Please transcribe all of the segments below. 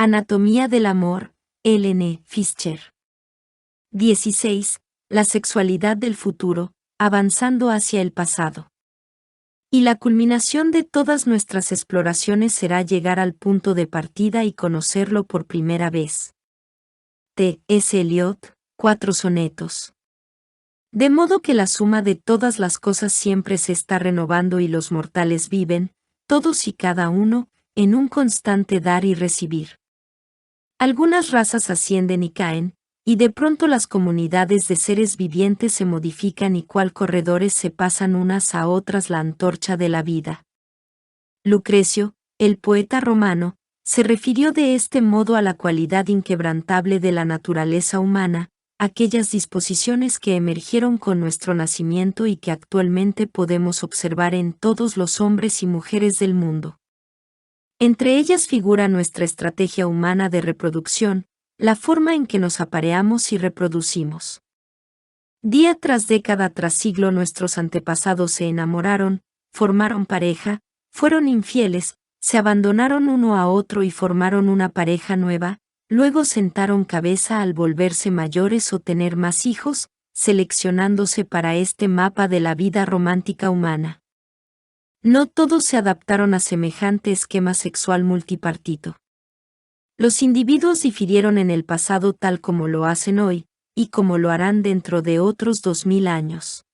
Anatomía del amor, Ellen Fischer. 16. La sexualidad del futuro, avanzando hacia el pasado. Y la culminación de todas nuestras exploraciones será llegar al punto de partida y conocerlo por primera vez. T. S. Eliot, 4 sonetos. De modo que la suma de todas las cosas siempre se está renovando y los mortales viven, todos y cada uno, en un constante dar y recibir. Algunas razas ascienden y caen, y de pronto las comunidades de seres vivientes se modifican y cual corredores se pasan unas a otras la antorcha de la vida. Lucrecio, el poeta romano, se refirió de este modo a la cualidad inquebrantable de la naturaleza humana, aquellas disposiciones que emergieron con nuestro nacimiento y que actualmente podemos observar en todos los hombres y mujeres del mundo. Entre ellas figura nuestra estrategia humana de reproducción, la forma en que nos apareamos y reproducimos. Día tras década tras siglo nuestros antepasados se enamoraron, formaron pareja, fueron infieles, se abandonaron uno a otro y formaron una pareja nueva, luego sentaron cabeza al volverse mayores o tener más hijos, seleccionándose para este mapa de la vida romántica humana. No todos se adaptaron a semejante esquema sexual multipartito. Los individuos difirieron en el pasado tal como lo hacen hoy, y como lo harán dentro de otros 2000 años.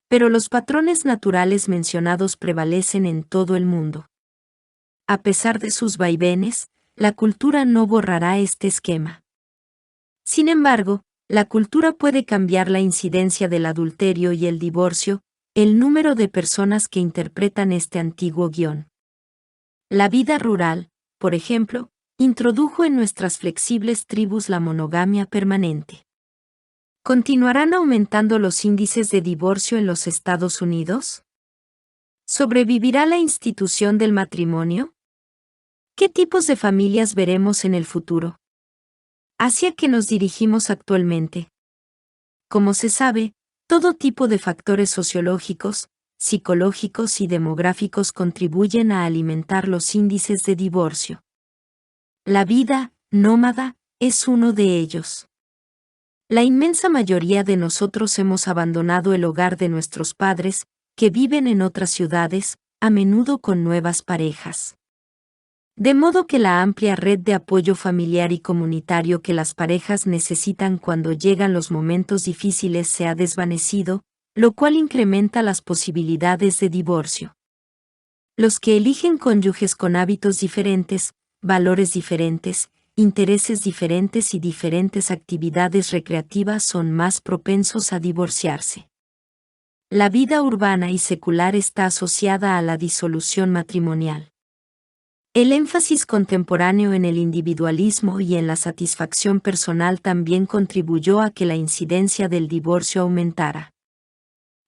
Pero los patrones naturales mencionados prevalecen en todo el mundo. A pesar de sus vaivenes, la cultura no borrará este esquema. Sin embargo, la cultura puede cambiar la incidencia del adulterio y el divorcio, el número de personas que interpretan este antiguo guión. La vida rural, por ejemplo, introdujo en nuestras flexibles tribus la monogamia permanente. ¿Continuarán aumentando los índices de divorcio en los Estados Unidos? ¿Sobrevivirá la institución del matrimonio? ¿Qué tipos de familias veremos en el futuro? ¿Hacia qué nos dirigimos actualmente? Como se sabe, todo tipo de factores sociológicos, psicológicos y demográficos contribuyen a alimentar los índices de divorcio. La vida nómada es uno de ellos. La inmensa mayoría de nosotros hemos abandonado el hogar de nuestros padres, que viven en otras ciudades, a menudo con nuevas parejas. De modo que la amplia red de apoyo familiar y comunitario que las parejas necesitan cuando llegan los momentos difíciles se ha desvanecido, lo cual incrementa las posibilidades de divorcio. Los que eligen cónyuges con hábitos diferentes, valores diferentes, intereses diferentes y diferentes actividades recreativas son más propensos a divorciarse. La vida urbana y secular está asociada a la disolución matrimonial. El énfasis contemporáneo en el individualismo y en la satisfacción personal también contribuyó a que la incidencia del divorcio aumentara.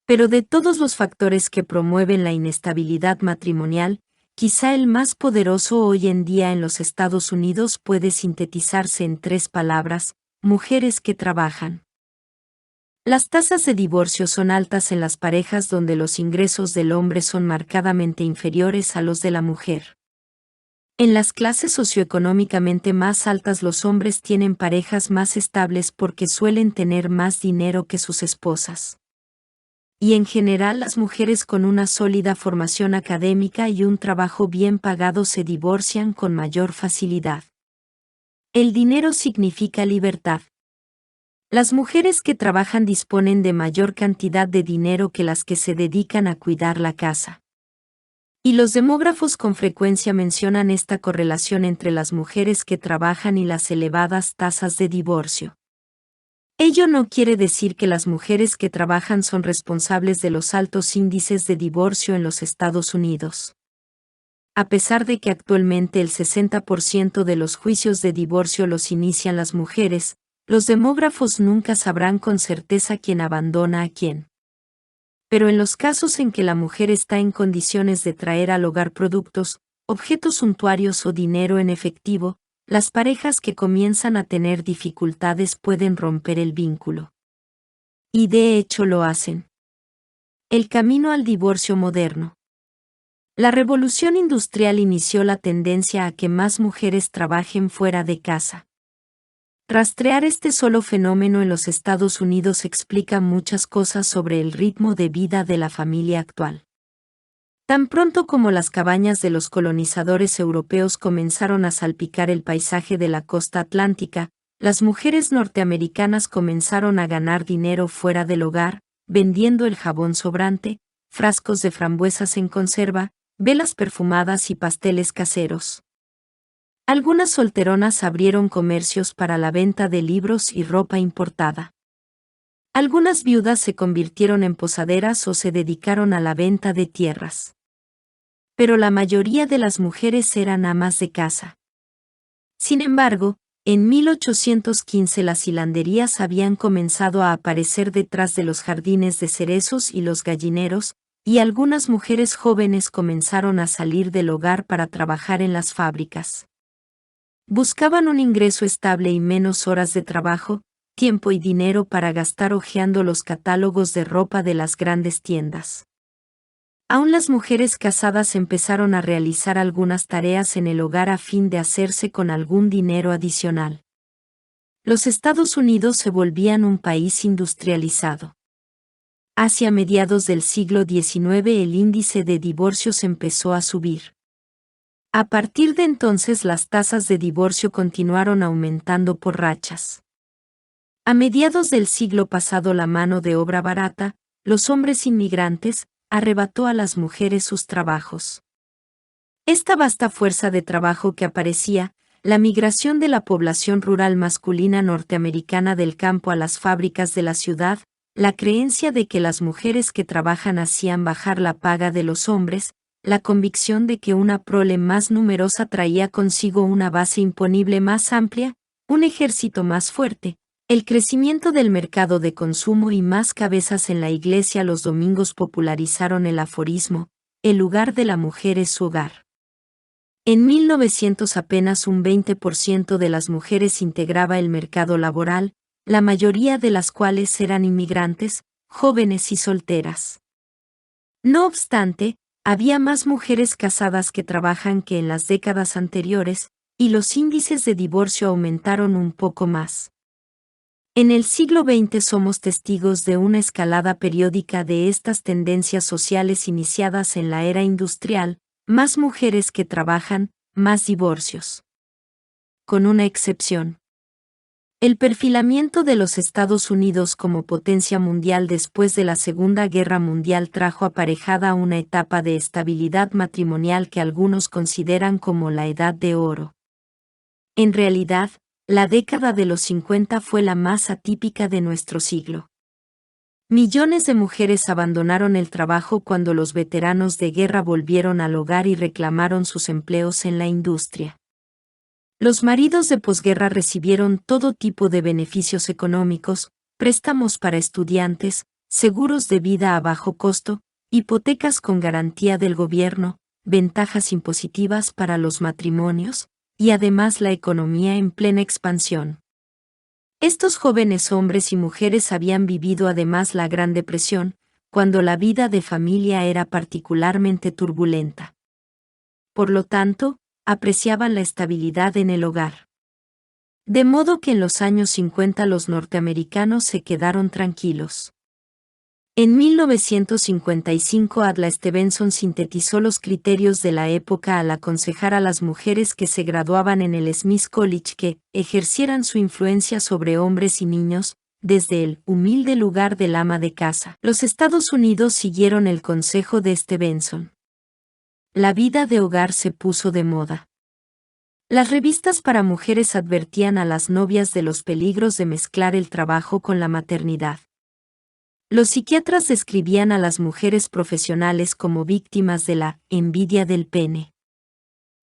Pero de todos los factores que promueven la inestabilidad matrimonial, quizá el más poderoso hoy en día en los Estados Unidos puede sintetizarse en 3 palabras: mujeres que trabajan. Las tasas de divorcio son altas en las parejas donde los ingresos del hombre son marcadamente inferiores a los de la mujer. En las clases socioeconómicamente más altas los hombres tienen parejas más estables porque suelen tener más dinero que sus esposas. Y en general las mujeres con una sólida formación académica y un trabajo bien pagado se divorcian con mayor facilidad. El dinero significa libertad. Las mujeres que trabajan disponen de mayor cantidad de dinero que las que se dedican a cuidar la casa. Y los demógrafos con frecuencia mencionan esta correlación entre las mujeres que trabajan y las elevadas tasas de divorcio. Ello no quiere decir que las mujeres que trabajan son responsables de los altos índices de divorcio en los Estados Unidos. A pesar de que actualmente el 60% de los juicios de divorcio los inician las mujeres, los demógrafos nunca sabrán con certeza quién abandona a quién. Pero en los casos en que la mujer está en condiciones de traer al hogar productos, objetos suntuarios o dinero en efectivo, las parejas que comienzan a tener dificultades pueden romper el vínculo. Y de hecho lo hacen. El camino al divorcio moderno. La revolución industrial inició la tendencia a que más mujeres trabajen fuera de casa. Rastrear este solo fenómeno en los Estados Unidos explica muchas cosas sobre el ritmo de vida de la familia actual. Tan pronto como las cabañas de los colonizadores europeos comenzaron a salpicar el paisaje de la costa atlántica, las mujeres norteamericanas comenzaron a ganar dinero fuera del hogar, vendiendo el jabón sobrante, frascos de frambuesas en conserva, velas perfumadas y pasteles caseros. Algunas solteronas abrieron comercios para la venta de libros y ropa importada. Algunas viudas se convirtieron en posaderas o se dedicaron a la venta de tierras. Pero la mayoría de las mujeres eran amas de casa. Sin embargo, en 1815 las hilanderías habían comenzado a aparecer detrás de los jardines de cerezos y los gallineros, y algunas mujeres jóvenes comenzaron a salir del hogar para trabajar en las fábricas. Buscaban un ingreso estable y menos horas de trabajo, tiempo y dinero para gastar hojeando los catálogos de ropa de las grandes tiendas. Aún las mujeres casadas empezaron a realizar algunas tareas en el hogar a fin de hacerse con algún dinero adicional. Los Estados Unidos se volvían un país industrializado. Hacia mediados del siglo XIX el índice de divorcios empezó a subir. A partir de entonces las tasas de divorcio continuaron aumentando por rachas. A mediados del siglo pasado la mano de obra barata, los hombres inmigrantes, arrebató a las mujeres sus trabajos. Esta vasta fuerza de trabajo que aparecía, la migración de la población rural masculina norteamericana del campo a las fábricas de la ciudad, la creencia de que las mujeres que trabajan hacían bajar la paga de los hombres, la convicción de que una prole más numerosa traía consigo una base imponible más amplia, un ejército más fuerte, el crecimiento del mercado de consumo y más cabezas en la iglesia los domingos popularizaron el aforismo, el lugar de la mujer es su hogar. En 1900 apenas un 20% de las mujeres integraba el mercado laboral, la mayoría de las cuales eran inmigrantes, jóvenes y solteras. No obstante, había más mujeres casadas que trabajan que en las décadas anteriores, y los índices de divorcio aumentaron un poco más. En el siglo XX somos testigos de una escalada periódica de estas tendencias sociales iniciadas en la era industrial, más mujeres que trabajan, más divorcios. Con una excepción. El perfilamiento de los Estados Unidos como potencia mundial después de la Segunda Guerra Mundial trajo aparejada una etapa de estabilidad matrimonial que algunos consideran como la Edad de Oro. En realidad, la década de los 50 fue la más atípica de nuestro siglo. Millones de mujeres abandonaron el trabajo cuando los veteranos de guerra volvieron al hogar y reclamaron sus empleos en la industria. Los maridos de posguerra recibieron todo tipo de beneficios económicos, préstamos para estudiantes, seguros de vida a bajo costo, hipotecas con garantía del gobierno, ventajas impositivas para los matrimonios, y además la economía en plena expansión. Estos jóvenes hombres y mujeres habían vivido además la Gran Depresión, cuando la vida de familia era particularmente turbulenta. Por lo tanto, apreciaban la estabilidad en el hogar. De modo que en los años 50 los norteamericanos se quedaron tranquilos. En 1955 Adla Stevenson sintetizó los criterios de la época al aconsejar a las mujeres que se graduaban en el Smith College que ejercieran su influencia sobre hombres y niños, desde el humilde lugar del ama de casa. Los Estados Unidos siguieron el consejo de Stevenson. La vida de hogar se puso de moda. Las revistas para mujeres advertían a las novias de los peligros de mezclar el trabajo con la maternidad. Los psiquiatras describían a las mujeres profesionales como víctimas de la envidia del pene.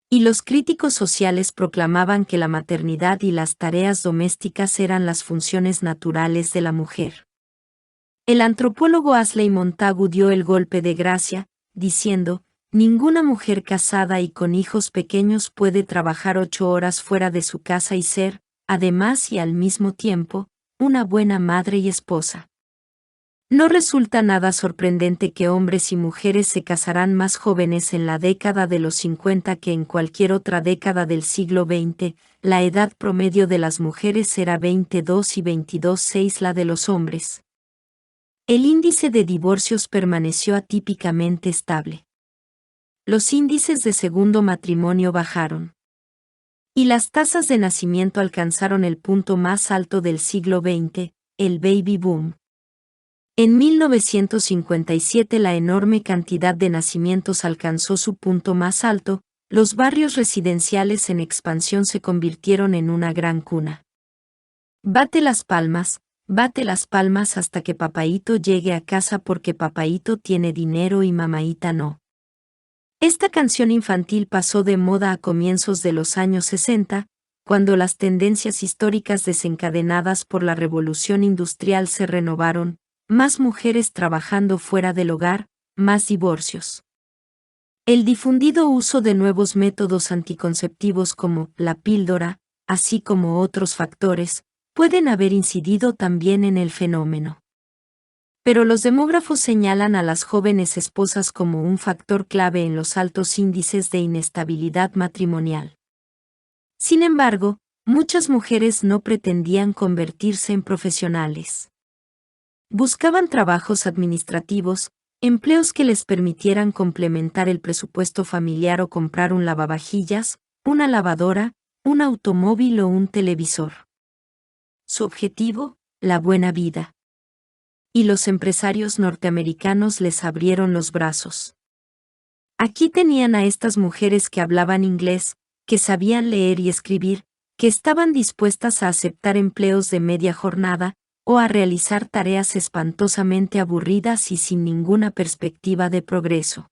Y los críticos sociales proclamaban que la maternidad y las tareas domésticas eran las funciones naturales de la mujer. El antropólogo Ashley Montagu dio el golpe de gracia, diciendo: ninguna mujer casada y con hijos pequeños puede trabajar 8 horas fuera de su casa y ser, además y al mismo tiempo, una buena madre y esposa. No resulta nada sorprendente que hombres y mujeres se casarán más jóvenes en la década de los 50 que en cualquier otra década del siglo XX. La edad promedio de las mujeres era 22 y 22,6 la de los hombres. El índice de divorcios permaneció atípicamente estable. Los índices de segundo matrimonio bajaron. Y las tasas de nacimiento alcanzaron el punto más alto del siglo XX, el baby boom. En 1957 la enorme cantidad de nacimientos alcanzó su punto más alto, los barrios residenciales en expansión se convirtieron en una gran cuna. Bate las palmas hasta que papaíto llegue a casa porque papaíto tiene dinero y mamaíta no. Esta canción infantil pasó de moda a comienzos de los años 60, cuando las tendencias históricas desencadenadas por la revolución industrial se renovaron. Más mujeres trabajando fuera del hogar, más divorcios. El difundido uso de nuevos métodos anticonceptivos como la píldora, así como otros factores, pueden haber incidido también en el fenómeno. Pero los demógrafos señalan a las jóvenes esposas como un factor clave en los altos índices de inestabilidad matrimonial. Sin embargo, muchas mujeres no pretendían convertirse en profesionales. Buscaban trabajos administrativos, empleos que les permitieran complementar el presupuesto familiar o comprar un lavavajillas, una lavadora, un automóvil o un televisor. Su objetivo, la buena vida. Y los empresarios norteamericanos les abrieron los brazos. Aquí tenían a estas mujeres que hablaban inglés, que sabían leer y escribir, que estaban dispuestas a aceptar empleos de media jornada, o a realizar tareas espantosamente aburridas y sin ninguna perspectiva de progreso.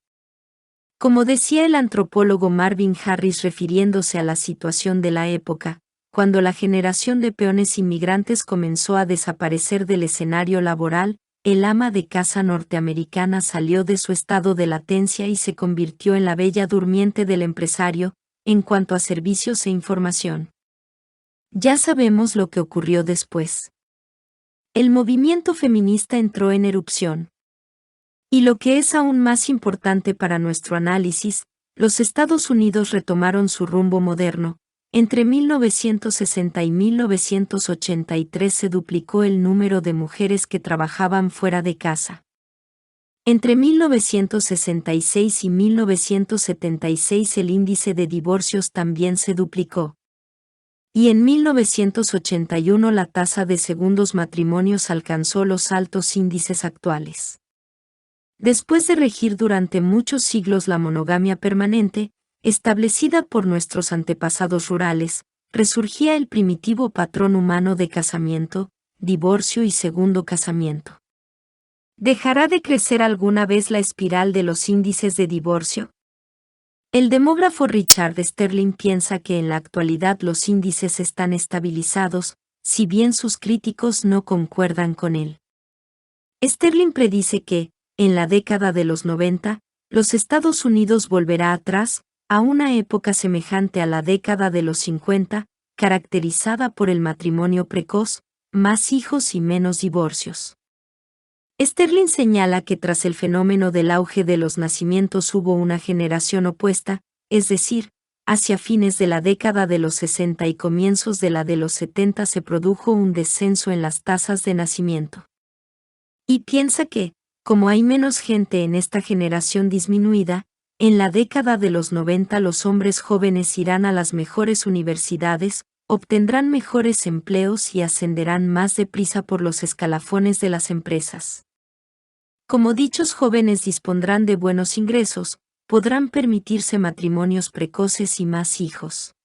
Como decía el antropólogo Marvin Harris refiriéndose a la situación de la época, cuando la generación de peones inmigrantes comenzó a desaparecer del escenario laboral, el ama de casa norteamericana salió de su estado de latencia y se convirtió en la bella durmiente del empresario, en cuanto a servicios e información. Ya sabemos lo que ocurrió después. El movimiento feminista entró en erupción. Y lo que es aún más importante para nuestro análisis, los Estados Unidos retomaron su rumbo moderno. Entre 1960 y 1983 se duplicó el número de mujeres que trabajaban fuera de casa. Entre 1966 y 1976 el índice de divorcios también se duplicó. Y en 1981 la tasa de segundos matrimonios alcanzó los altos índices actuales. Después de regir durante muchos siglos la monogamia permanente, establecida por nuestros antepasados rurales, resurgía el primitivo patrón humano de casamiento, divorcio y segundo casamiento. ¿Dejará de crecer alguna vez la espiral de los índices de divorcio? El demógrafo Richard Sterling piensa que en la actualidad los índices están estabilizados, si bien sus críticos no concuerdan con él. Sterling predice que, en la década de los 90, los Estados Unidos volverá atrás, a una época semejante a la década de los 50, caracterizada por el matrimonio precoz, más hijos y menos divorcios. Sterling señala que tras el fenómeno del auge de los nacimientos hubo una generación opuesta, es decir, hacia fines de la década de los 60 y comienzos de la de los 70 se produjo un descenso en las tasas de nacimiento. Y piensa que, como hay menos gente en esta generación disminuida, en la década de los 90 los hombres jóvenes irán a las mejores universidades, obtendrán mejores empleos y ascenderán más deprisa por los escalafones de las empresas. Como dichos jóvenes dispondrán de buenos ingresos, podrán permitirse matrimonios precoces y más hijos.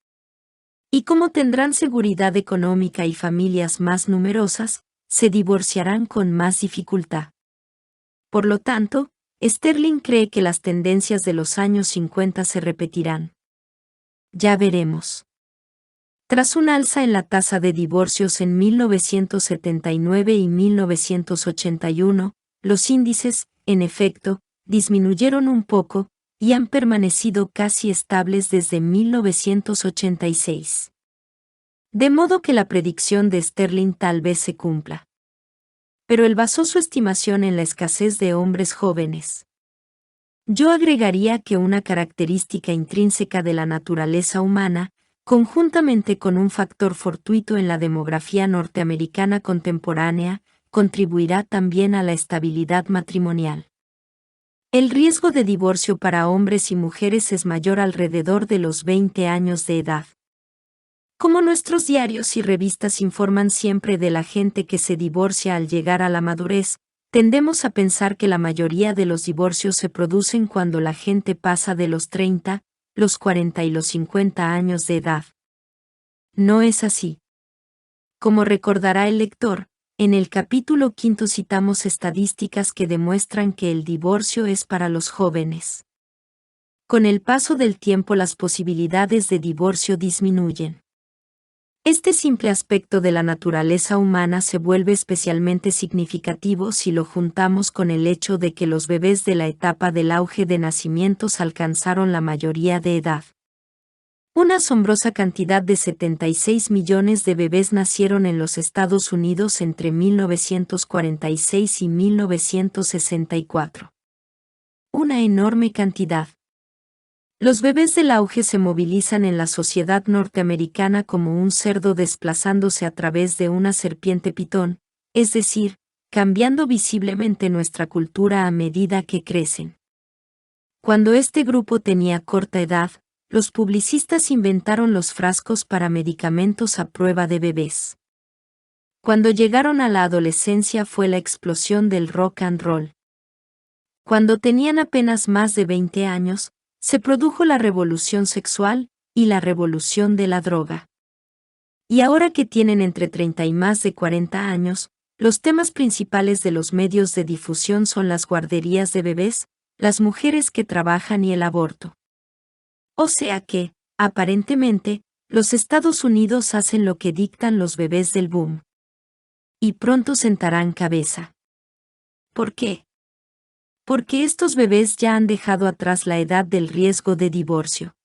Y como tendrán seguridad económica y familias más numerosas, se divorciarán con más dificultad. Por lo tanto, Sterling cree que las tendencias de los años 50 se repetirán. Ya veremos. Tras un alza en la tasa de divorcios en 1979 y 1981, los índices, en efecto, disminuyeron un poco, y han permanecido casi estables desde 1986. De modo que la predicción de Sterling tal vez se cumpla. pero él basó su estimación en la escasez de hombres jóvenes. Yo agregaría que una característica intrínseca de la naturaleza humana, conjuntamente con un factor fortuito en la demografía norteamericana contemporánea, contribuirá también a la estabilidad matrimonial. El riesgo de divorcio para hombres y mujeres es mayor alrededor de los 20 años de edad. Como nuestros diarios y revistas informan siempre de la gente que se divorcia al llegar a la madurez, tendemos a pensar que la mayoría de los divorcios se producen cuando la gente pasa de los 30, los 40 y los 50 años de edad. No es así. Como recordará el lector, en el capítulo 5 citamos estadísticas que demuestran que el divorcio es para los jóvenes. Con el paso del tiempo las posibilidades de divorcio disminuyen. Este simple aspecto de la naturaleza humana se vuelve especialmente significativo si lo juntamos con el hecho de que los bebés de la etapa del auge de nacimientos alcanzaron la mayoría de edad. Una asombrosa cantidad de 76 millones de bebés nacieron en los Estados Unidos entre 1946 y 1964. Una enorme cantidad. Los bebés del auge se movilizan en la sociedad norteamericana como un cerdo desplazándose a través de una serpiente pitón, es decir, cambiando visiblemente nuestra cultura a medida que crecen. Cuando este grupo tenía corta edad, los publicistas inventaron los frascos para medicamentos a prueba de bebés. Cuando llegaron a la adolescencia fue la explosión del rock and roll. Cuando tenían apenas más de 20 años, se produjo la revolución sexual y la revolución de la droga. Y ahora que tienen entre 30 y más de 40 años, los temas principales de los medios de difusión son las guarderías de bebés, las mujeres que trabajan y el aborto. O sea que, aparentemente, los Estados Unidos hacen lo que dictan los bebés del boom. Y pronto sentarán cabeza. ¿Por qué? Porque estos bebés ya han dejado atrás la edad del riesgo de divorcio.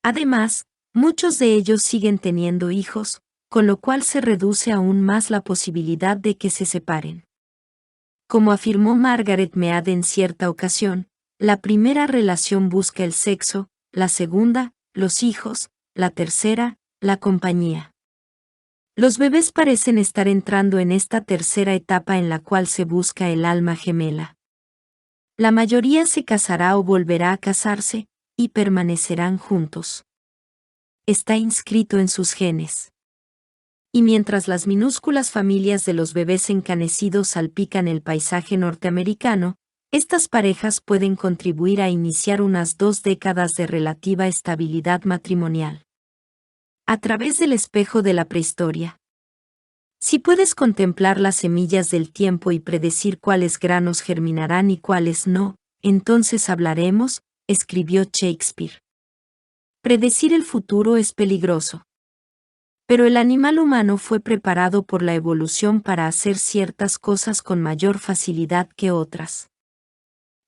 Además, muchos de ellos siguen teniendo hijos, con lo cual se reduce aún más la posibilidad de que se separen. Como afirmó Margaret Mead en cierta ocasión, la primera relación busca el sexo, la segunda, los hijos, la tercera, la compañía. Los bebés parecen estar entrando en esta tercera etapa en la cual se busca el alma gemela. La mayoría se casará o volverá a casarse, y permanecerán juntos. Está inscrito en sus genes. Y mientras las minúsculas familias de los bebés encanecidos salpican el paisaje norteamericano, estas parejas pueden contribuir a iniciar unas 2 décadas de relativa estabilidad matrimonial. A través del espejo de la prehistoria. Si puedes contemplar las semillas del tiempo y predecir cuáles granos germinarán y cuáles no, entonces hablaremos, escribió Shakespeare. Predecir el futuro es peligroso. Pero el animal humano fue preparado por la evolución para hacer ciertas cosas con mayor facilidad que otras.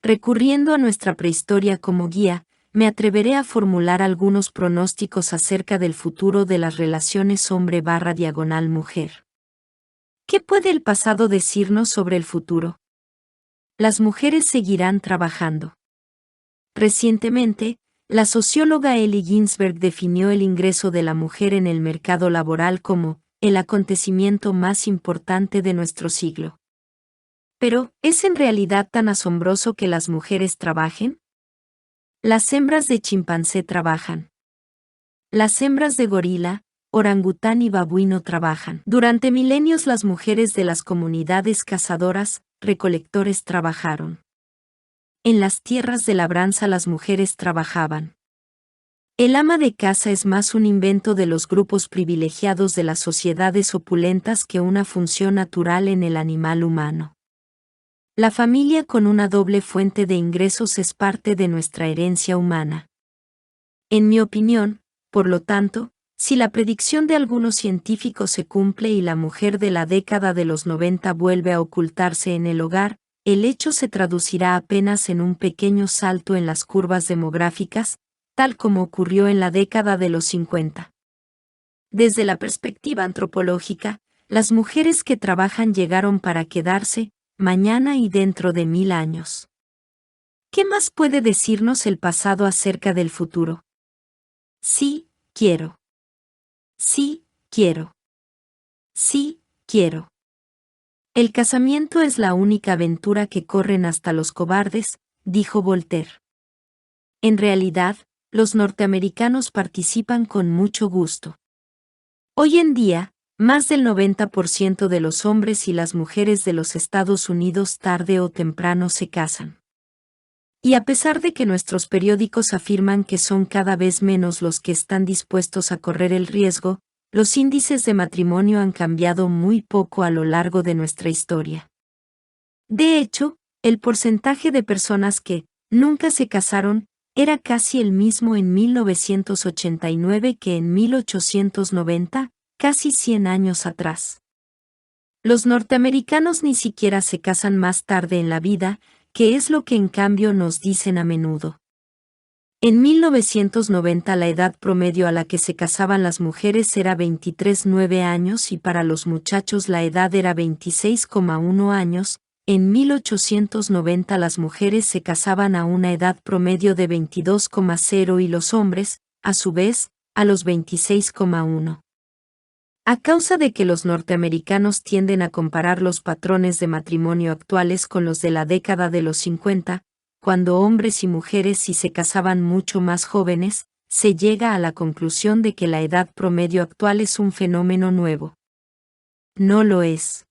Recurriendo a nuestra prehistoria como guía, me atreveré a formular algunos pronósticos acerca del futuro de las relaciones hombre/mujer. ¿Qué puede el pasado decirnos sobre el futuro? Las mujeres seguirán trabajando. Recientemente, la socióloga Ellie Ginsberg definió el ingreso de la mujer en el mercado laboral como el acontecimiento más importante de nuestro siglo. Pero, ¿es en realidad tan asombroso que las mujeres trabajen? Las hembras de chimpancé trabajan. Las hembras de gorila, orangután y babuino trabajan. Durante milenios las mujeres de las comunidades cazadoras, recolectores trabajaron. En las tierras de labranza las mujeres trabajaban. El ama de casa es más un invento de los grupos privilegiados de las sociedades opulentas que una función natural en el animal humano. La familia con una doble fuente de ingresos es parte de nuestra herencia humana. En mi opinión, por lo tanto, si la predicción de algunos científicos se cumple y la mujer de la década de los 90 vuelve a ocultarse en el hogar, el hecho se traducirá apenas en un pequeño salto en las curvas demográficas, tal como ocurrió en la década de los 50. Desde la perspectiva antropológica, las mujeres que trabajan llegaron para quedarse, mañana y dentro de 1000 años. ¿Qué más puede decirnos el pasado acerca del futuro? Sí, quiero. Sí, quiero. Sí, quiero. El casamiento es la única aventura que corren hasta los cobardes, dijo Voltaire. En realidad, los norteamericanos participan con mucho gusto. Hoy en día, más del 90% de los hombres y las mujeres de los Estados Unidos tarde o temprano se casan. Y a pesar de que nuestros periódicos afirman que son cada vez menos los que están dispuestos a correr el riesgo, los índices de matrimonio han cambiado muy poco a lo largo de nuestra historia. De hecho, el porcentaje de personas que nunca se casaron era casi el mismo en 1989 que en 1890, casi 100 años atrás. Los norteamericanos ni siquiera se casan más tarde en la vida, que es lo que en cambio nos dicen a menudo. En 1990 la edad promedio a la que se casaban las mujeres era 23,9 años y para los muchachos la edad era 26,1 años. En 1890 las mujeres se casaban a una edad promedio de 22,0 y los hombres, a su vez, a los 26,1. A causa de que los norteamericanos tienden a comparar los patrones de matrimonio actuales con los de la década de los 50, cuando hombres y mujeres sí se casaban mucho más jóvenes, se llega a la conclusión de que la edad promedio actual es un fenómeno nuevo. No lo es.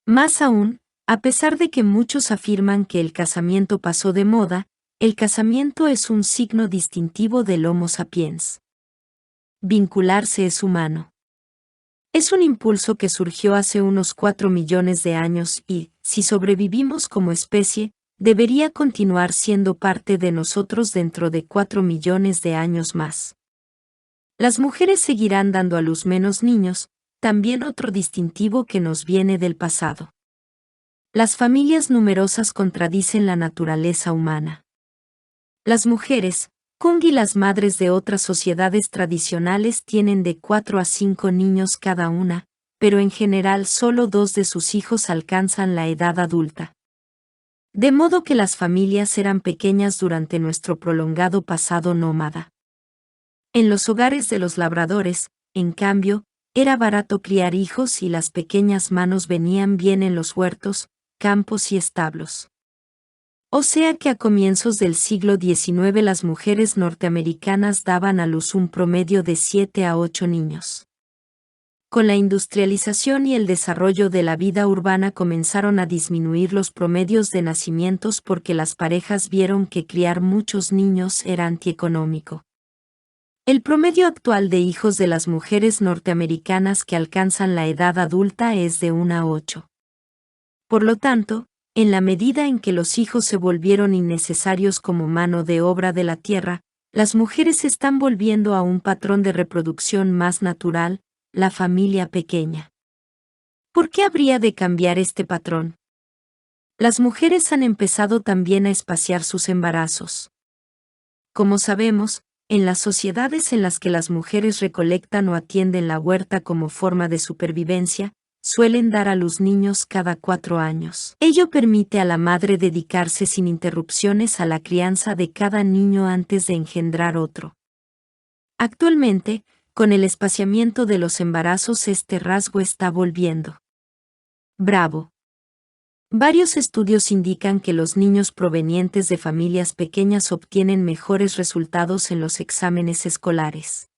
Más aún, a pesar de que muchos afirman que el casamiento pasó de moda, el casamiento es un signo distintivo del Homo sapiens. Vincularse es humano. Es un impulso que surgió hace unos 4 millones de años y, si sobrevivimos como especie, debería continuar siendo parte de nosotros dentro de 4 millones de años más. Las mujeres seguirán dando a luz menos niños, también otro distintivo que nos viene del pasado. Las familias numerosas contradicen la naturaleza humana. Las mujeres, Kung y las madres de otras sociedades tradicionales tienen de 4 a 5 niños cada una, pero en general solo 2 de sus hijos alcanzan la edad adulta. De modo que las familias eran pequeñas durante nuestro prolongado pasado nómada. En los hogares de los labradores, en cambio, era barato criar hijos y las pequeñas manos venían bien en los huertos, campos y establos. O sea que a comienzos del siglo XIX las mujeres norteamericanas daban a luz un promedio de 7 a 8 niños. Con la industrialización y el desarrollo de la vida urbana comenzaron a disminuir los promedios de nacimientos porque las parejas vieron que criar muchos niños era antieconómico. El promedio actual de hijos de las mujeres norteamericanas que alcanzan la edad adulta es de 1 a 8. Por lo tanto, en la medida en que los hijos se volvieron innecesarios como mano de obra de la tierra, las mujeres se están volviendo a un patrón de reproducción más natural, la familia pequeña. ¿Por qué habría de cambiar este patrón? Las mujeres han empezado también a espaciar sus embarazos. Como sabemos, en las sociedades en las que las mujeres recolectan o atienden la huerta como forma de supervivencia, suelen dar a luz niños cada 4 años. Ello permite a la madre dedicarse sin interrupciones a la crianza de cada niño antes de engendrar otro. Actualmente, con el espaciamiento de los embarazos este rasgo está volviendo bravo. Varios estudios indican que los niños provenientes de familias pequeñas obtienen mejores resultados en los exámenes escolares.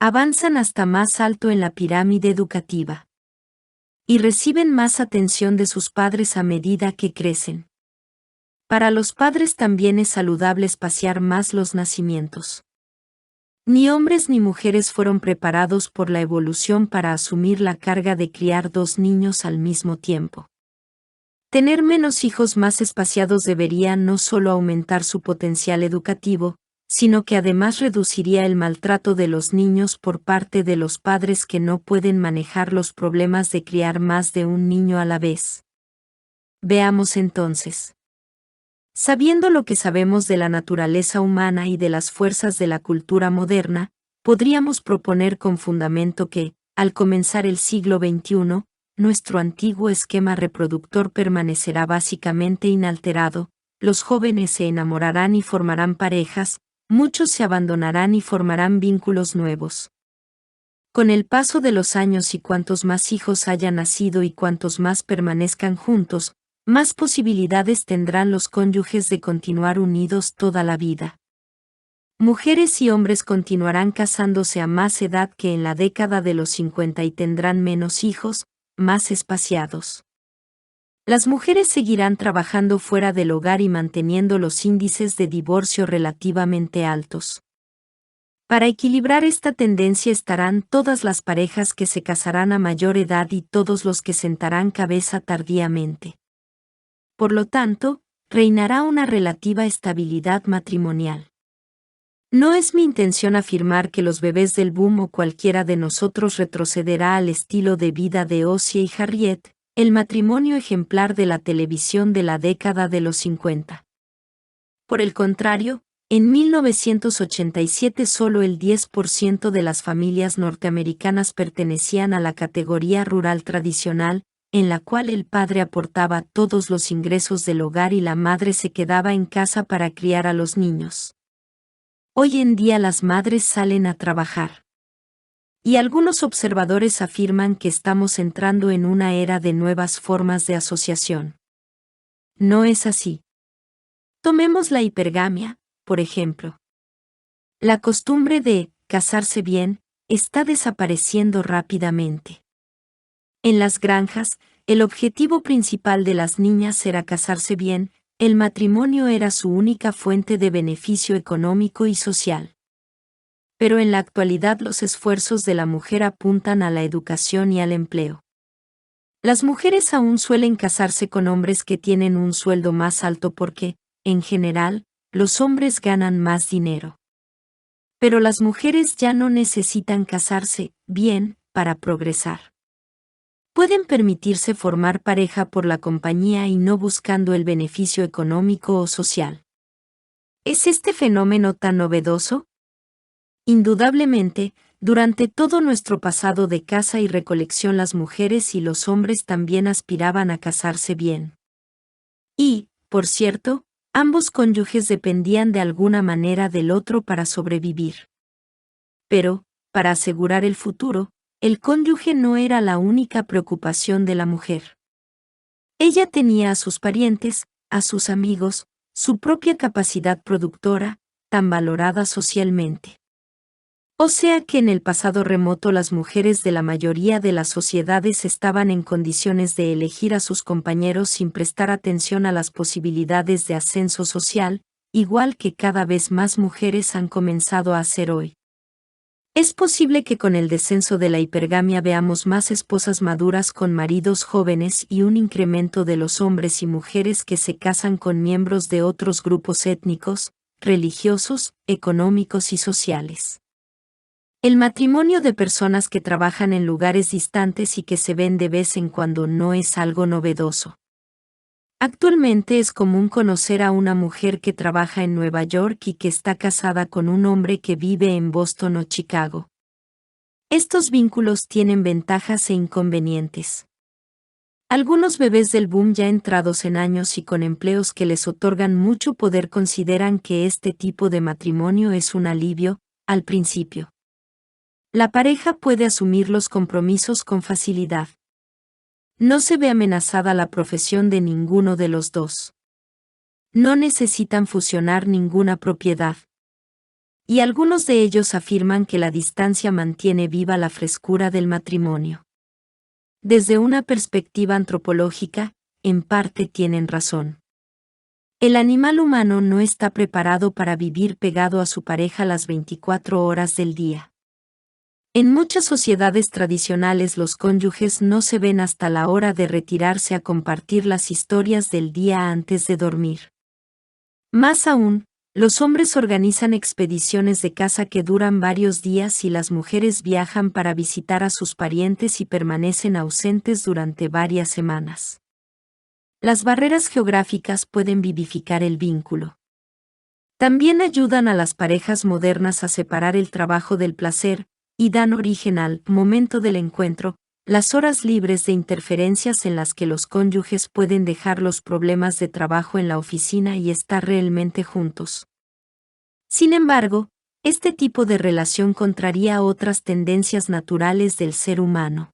Avanzan hasta más alto en la pirámide educativa. Y reciben más atención de sus padres a medida que crecen. Para los padres también es saludable espaciar más los nacimientos. Ni hombres ni mujeres fueron preparados por la evolución para asumir la carga de criar 2 niños al mismo tiempo. Tener menos hijos más espaciados debería no solo aumentar su potencial educativo, sino que además reduciría el maltrato de los niños por parte de los padres que no pueden manejar los problemas de criar más de un niño a la vez. Veamos entonces. Sabiendo lo que sabemos de la naturaleza humana y de las fuerzas de la cultura moderna, podríamos proponer con fundamento que, al comenzar el siglo XXI, nuestro antiguo esquema reproductor permanecerá básicamente inalterado, los jóvenes se enamorarán y formarán parejas, muchos se abandonarán y formarán vínculos nuevos. Con el paso de los años y cuantos más hijos hayan nacido y cuantos más permanezcan juntos, más posibilidades tendrán los cónyuges de continuar unidos toda la vida. Mujeres y hombres continuarán casándose a más edad que en la década de los 50 y tendrán menos hijos, más espaciados. Las mujeres seguirán trabajando fuera del hogar y manteniendo los índices de divorcio relativamente altos. Para equilibrar esta tendencia estarán todas las parejas que se casarán a mayor edad y todos los que sentarán cabeza tardíamente. Por lo tanto, reinará una relativa estabilidad matrimonial. No es mi intención afirmar que los bebés del boom o cualquiera de nosotros retrocederá al estilo de vida de Ossie y Harriet, el matrimonio ejemplar de la televisión de la década de los 50. Por el contrario, en 1987 solo el 10% de las familias norteamericanas pertenecían a la categoría rural tradicional, en la cual el padre aportaba todos los ingresos del hogar y la madre se quedaba en casa para criar a los niños. Hoy en día las madres salen a trabajar. Y algunos observadores afirman que estamos entrando en una era de nuevas formas de asociación. No es así. Tomemos la hipergamia, por ejemplo. La costumbre de casarse bien está desapareciendo rápidamente. En las granjas, el objetivo principal de las niñas era casarse bien, el matrimonio era su única fuente de beneficio económico y social. Pero en la actualidad los esfuerzos de la mujer apuntan a la educación y al empleo. Las mujeres aún suelen casarse con hombres que tienen un sueldo más alto porque, en general, los hombres ganan más dinero. Pero las mujeres ya no necesitan casarse bien para progresar. Pueden permitirse formar pareja por la compañía y no buscando el beneficio económico o social. ¿Es este fenómeno tan novedoso? Indudablemente, durante todo nuestro pasado de caza y recolección las mujeres y los hombres también aspiraban a casarse bien. Y, por cierto, ambos cónyuges dependían de alguna manera del otro para sobrevivir. Pero, para asegurar el futuro, el cónyuge no era la única preocupación de la mujer. Ella tenía a sus parientes, a sus amigos, su propia capacidad productora, tan valorada socialmente. O sea que en el pasado remoto las mujeres de la mayoría de las sociedades estaban en condiciones de elegir a sus compañeros sin prestar atención a las posibilidades de ascenso social, igual que cada vez más mujeres han comenzado a hacer hoy. Es posible que con el descenso de la hipergamia veamos más esposas maduras con maridos jóvenes y un incremento de los hombres y mujeres que se casan con miembros de otros grupos étnicos, religiosos, económicos y sociales. El matrimonio de personas que trabajan en lugares distantes y que se ven de vez en cuando no es algo novedoso. Actualmente es común conocer a una mujer que trabaja en Nueva York y que está casada con un hombre que vive en Boston o Chicago. Estos vínculos tienen ventajas e inconvenientes. Algunos bebés del boom ya entrados en años y con empleos que les otorgan mucho poder consideran que este tipo de matrimonio es un alivio, al principio. La pareja puede asumir los compromisos con facilidad. No se ve amenazada la profesión de ninguno de los dos. No necesitan fusionar ninguna propiedad. Y algunos de ellos afirman que la distancia mantiene viva la frescura del matrimonio. Desde una perspectiva antropológica, en parte tienen razón. El animal humano no está preparado para vivir pegado a su pareja las 24 horas del día. En muchas sociedades tradicionales los cónyuges no se ven hasta la hora de retirarse a compartir las historias del día antes de dormir. Más aún, los hombres organizan expediciones de caza que duran varios días y las mujeres viajan para visitar a sus parientes y permanecen ausentes durante varias semanas. Las barreras geográficas pueden vivificar el vínculo. También ayudan a las parejas modernas a separar el trabajo del placer, y dan origen al momento del encuentro, las horas libres de interferencias en las que los cónyuges pueden dejar los problemas de trabajo en la oficina y estar realmente juntos. Sin embargo, este tipo de relación contraría otras tendencias naturales del ser humano.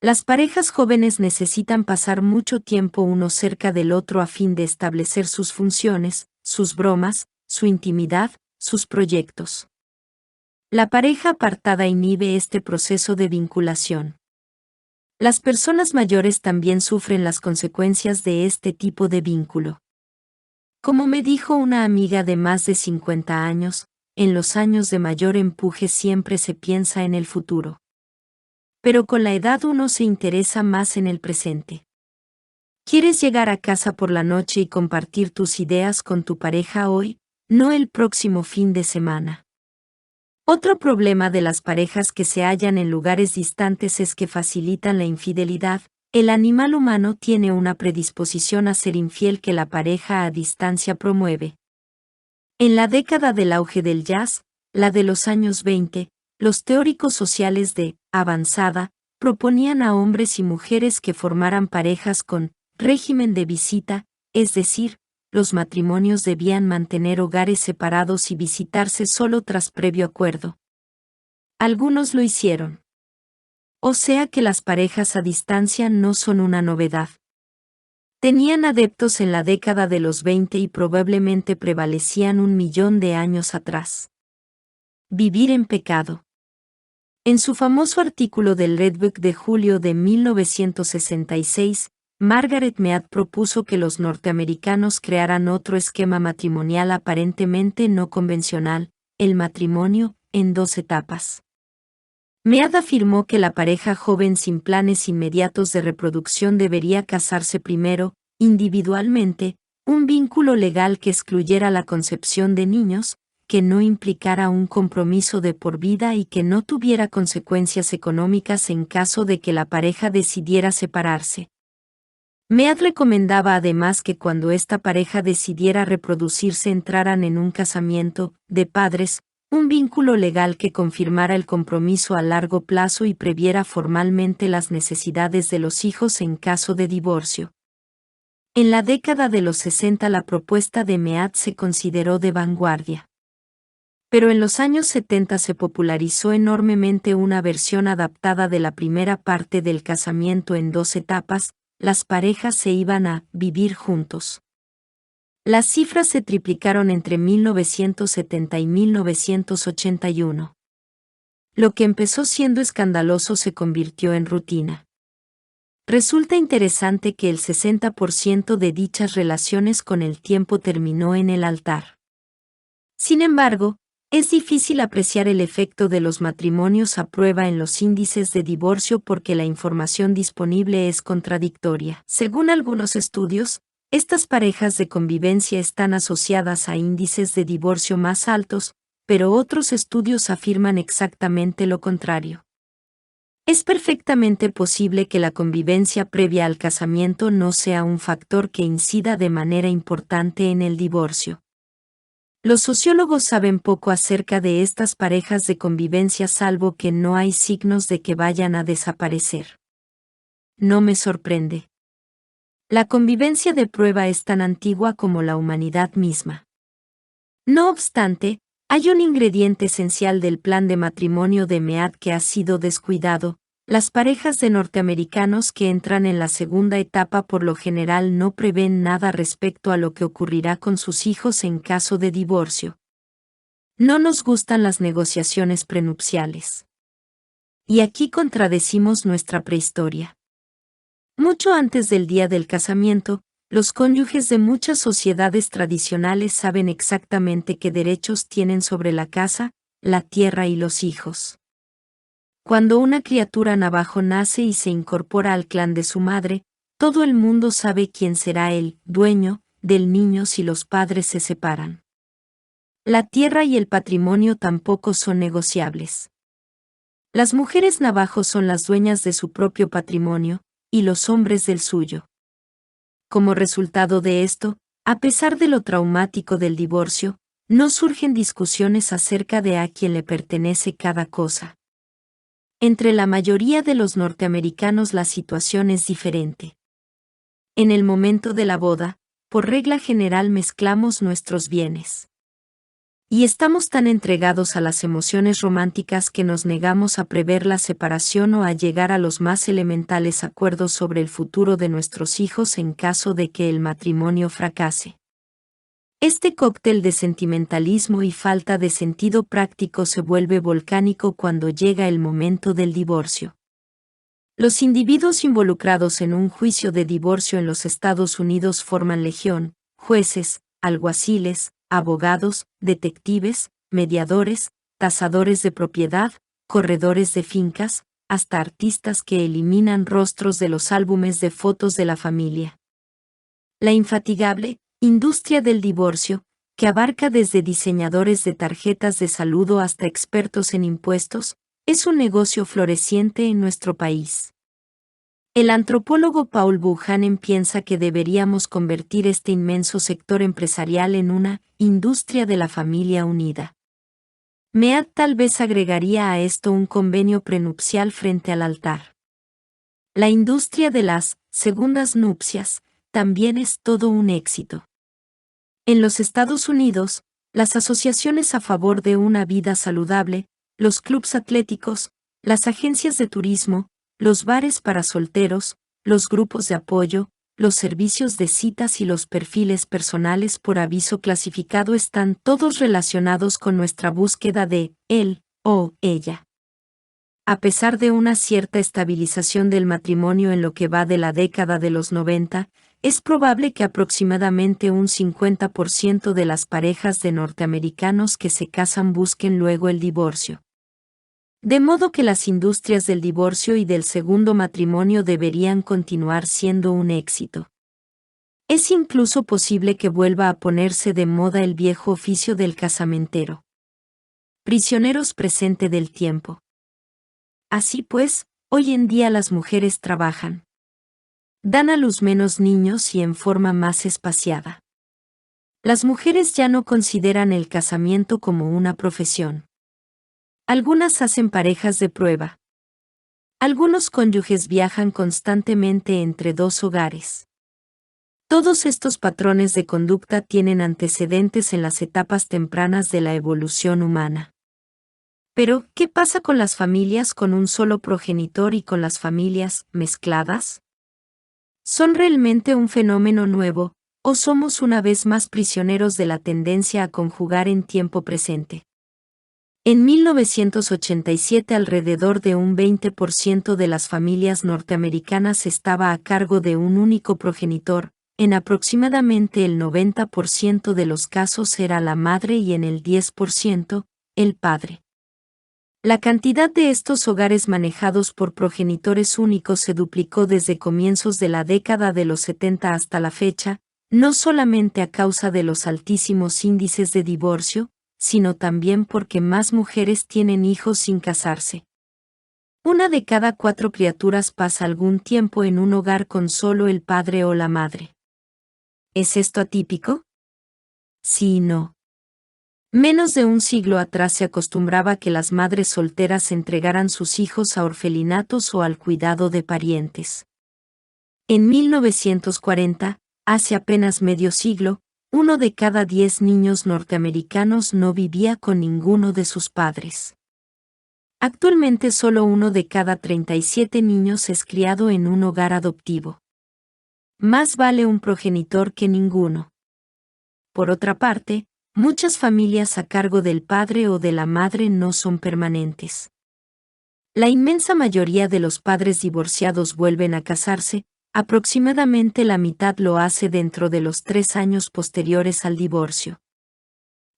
Las parejas jóvenes necesitan pasar mucho tiempo uno cerca del otro a fin de establecer sus funciones, sus bromas, su intimidad, sus proyectos. La pareja apartada inhibe este proceso de vinculación. Las personas mayores también sufren las consecuencias de este tipo de vínculo. Como me dijo una amiga de más de 50 años, en los años de mayor empuje siempre se piensa en el futuro. Pero con la edad uno se interesa más en el presente. ¿Quieres llegar a casa por la noche y compartir tus ideas con tu pareja hoy, no el próximo fin de semana? Otro problema de las parejas que se hallan en lugares distantes es que facilitan la infidelidad. El animal humano tiene una predisposición a ser infiel que la pareja a distancia promueve. En la década del auge del jazz, la de los años 20, los teóricos sociales de avanzada proponían a hombres y mujeres que formaran parejas con régimen de visita, es decir, los matrimonios debían mantener hogares separados y visitarse solo tras previo acuerdo. Algunos lo hicieron. O sea que las parejas a distancia no son una novedad. Tenían adeptos en la década de los 20 y probablemente prevalecían 1.000.000 de años atrás. Vivir en pecado. En su famoso artículo del Red Book de julio de 1966, Margaret Mead propuso que los norteamericanos crearan otro esquema matrimonial aparentemente no convencional, el matrimonio, en 2 etapas. Mead afirmó que la pareja joven sin planes inmediatos de reproducción debería casarse primero, individualmente, un vínculo legal que excluyera la concepción de niños, que no implicara un compromiso de por vida y que no tuviera consecuencias económicas en caso de que la pareja decidiera separarse. Mead recomendaba además que cuando esta pareja decidiera reproducirse entraran en un casamiento de padres, un vínculo legal que confirmara el compromiso a largo plazo y previera formalmente las necesidades de los hijos en caso de divorcio. En la década de los 60 la propuesta de Mead se consideró de vanguardia. Pero en los años 70 se popularizó enormemente una versión adaptada de la primera parte del casamiento en 2 etapas. Las parejas se iban a vivir juntos. Las cifras se triplicaron entre 1970 y 1981. Lo que empezó siendo escandaloso se convirtió en rutina. Resulta interesante que el 60% de dichas relaciones con el tiempo terminó en el altar. Sin embargo, es difícil apreciar el efecto de los matrimonios a prueba en los índices de divorcio porque la información disponible es contradictoria. Según algunos estudios, estas parejas de convivencia están asociadas a índices de divorcio más altos, pero otros estudios afirman exactamente lo contrario. Es perfectamente posible que la convivencia previa al casamiento no sea un factor que incida de manera importante en el divorcio. Los sociólogos saben poco acerca de estas parejas de convivencia salvo que no hay signos de que vayan a desaparecer. No me sorprende. La convivencia de prueba es tan antigua como la humanidad misma. No obstante, hay un ingrediente esencial del plan de matrimonio de Mead que ha sido descuidado. Las parejas de norteamericanos que entran en la segunda etapa por lo general no prevén nada respecto a lo que ocurrirá con sus hijos en caso de divorcio. No nos gustan las negociaciones prenupciales. Y aquí contradecimos nuestra prehistoria. Mucho antes del día del casamiento, los cónyuges de muchas sociedades tradicionales saben exactamente qué derechos tienen sobre la casa, la tierra y los hijos. Cuando una criatura navajo nace y se incorpora al clan de su madre, todo el mundo sabe quién será el dueño del niño si los padres se separan. La tierra y el patrimonio tampoco son negociables. Las mujeres navajos son las dueñas de su propio patrimonio, y los hombres del suyo. Como resultado de esto, a pesar de lo traumático del divorcio, no surgen discusiones acerca de a quién le pertenece cada cosa. Entre la mayoría de los norteamericanos la situación es diferente. En el momento de la boda, por regla general mezclamos nuestros bienes. Y estamos tan entregados a las emociones románticas que nos negamos a prever la separación o a llegar a los más elementales acuerdos sobre el futuro de nuestros hijos en caso de que el matrimonio fracase. Este cóctel de sentimentalismo y falta de sentido práctico se vuelve volcánico cuando llega el momento del divorcio. Los individuos involucrados en un juicio de divorcio en los Estados Unidos forman legión: jueces, alguaciles, abogados, detectives, mediadores, tasadores de propiedad, corredores de fincas, hasta artistas que eliminan rostros de los álbumes de fotos de la familia. La infatigable industria del divorcio, que abarca desde diseñadores de tarjetas de saludo hasta expertos en impuestos, es un negocio floreciente en nuestro país. El antropólogo Paul Buchanan piensa que deberíamos convertir este inmenso sector empresarial en una industria de la familia unida. Mead tal vez agregaría a esto un convenio prenupcial frente al altar. La industria de las segundas nupcias también es todo un éxito. En los Estados Unidos, las asociaciones a favor de una vida saludable, los clubes atléticos, las agencias de turismo, los bares para solteros, los grupos de apoyo, los servicios de citas y los perfiles personales por aviso clasificado están todos relacionados con nuestra búsqueda de él o ella. A pesar de una cierta estabilización del matrimonio en lo que va de la década de los 90, es probable que aproximadamente un 50% de las parejas de norteamericanos que se casan busquen luego el divorcio. De modo que las industrias del divorcio y del segundo matrimonio deberían continuar siendo un éxito. Es incluso posible que vuelva a ponerse de moda el viejo oficio del casamentero. Prisioneros presente del tiempo. Así pues, hoy en día las mujeres trabajan. Dan a luz menos niños y en forma más espaciada. Las mujeres ya no consideran el casamiento como una profesión. Algunas hacen parejas de prueba. Algunos cónyuges viajan constantemente entre dos hogares. Todos estos patrones de conducta tienen antecedentes en las etapas tempranas de la evolución humana. Pero, ¿qué pasa con las familias con un solo progenitor y con las familias mezcladas? ¿Son realmente un fenómeno nuevo, o somos una vez más prisioneros de la tendencia a conjugar en tiempo presente? En 1987 alrededor de un 20% de las familias norteamericanas estaba a cargo de un único progenitor, en aproximadamente el 90% de los casos era la madre y en el 10%, el padre. La cantidad de estos hogares manejados por progenitores únicos se duplicó desde comienzos de la década de los 70 hasta la fecha, no solamente a causa de los altísimos índices de divorcio, sino también porque más mujeres tienen hijos sin casarse. Una de cada 4 criaturas pasa algún tiempo en un hogar con solo el padre o la madre. ¿Es esto atípico? Sí y no. Menos de un siglo atrás se acostumbraba que las madres solteras entregaran sus hijos a orfelinatos o al cuidado de parientes. En 1940, hace apenas medio siglo, 1 de cada 10 niños norteamericanos no vivía con ninguno de sus padres. Actualmente solo 1 de cada 37 niños es criado en un hogar adoptivo. Más vale un progenitor que ninguno. Por otra parte, muchas familias a cargo del padre o de la madre no son permanentes. La inmensa mayoría de los padres divorciados vuelven a casarse, aproximadamente la mitad lo hace dentro de los 3 años posteriores al divorcio.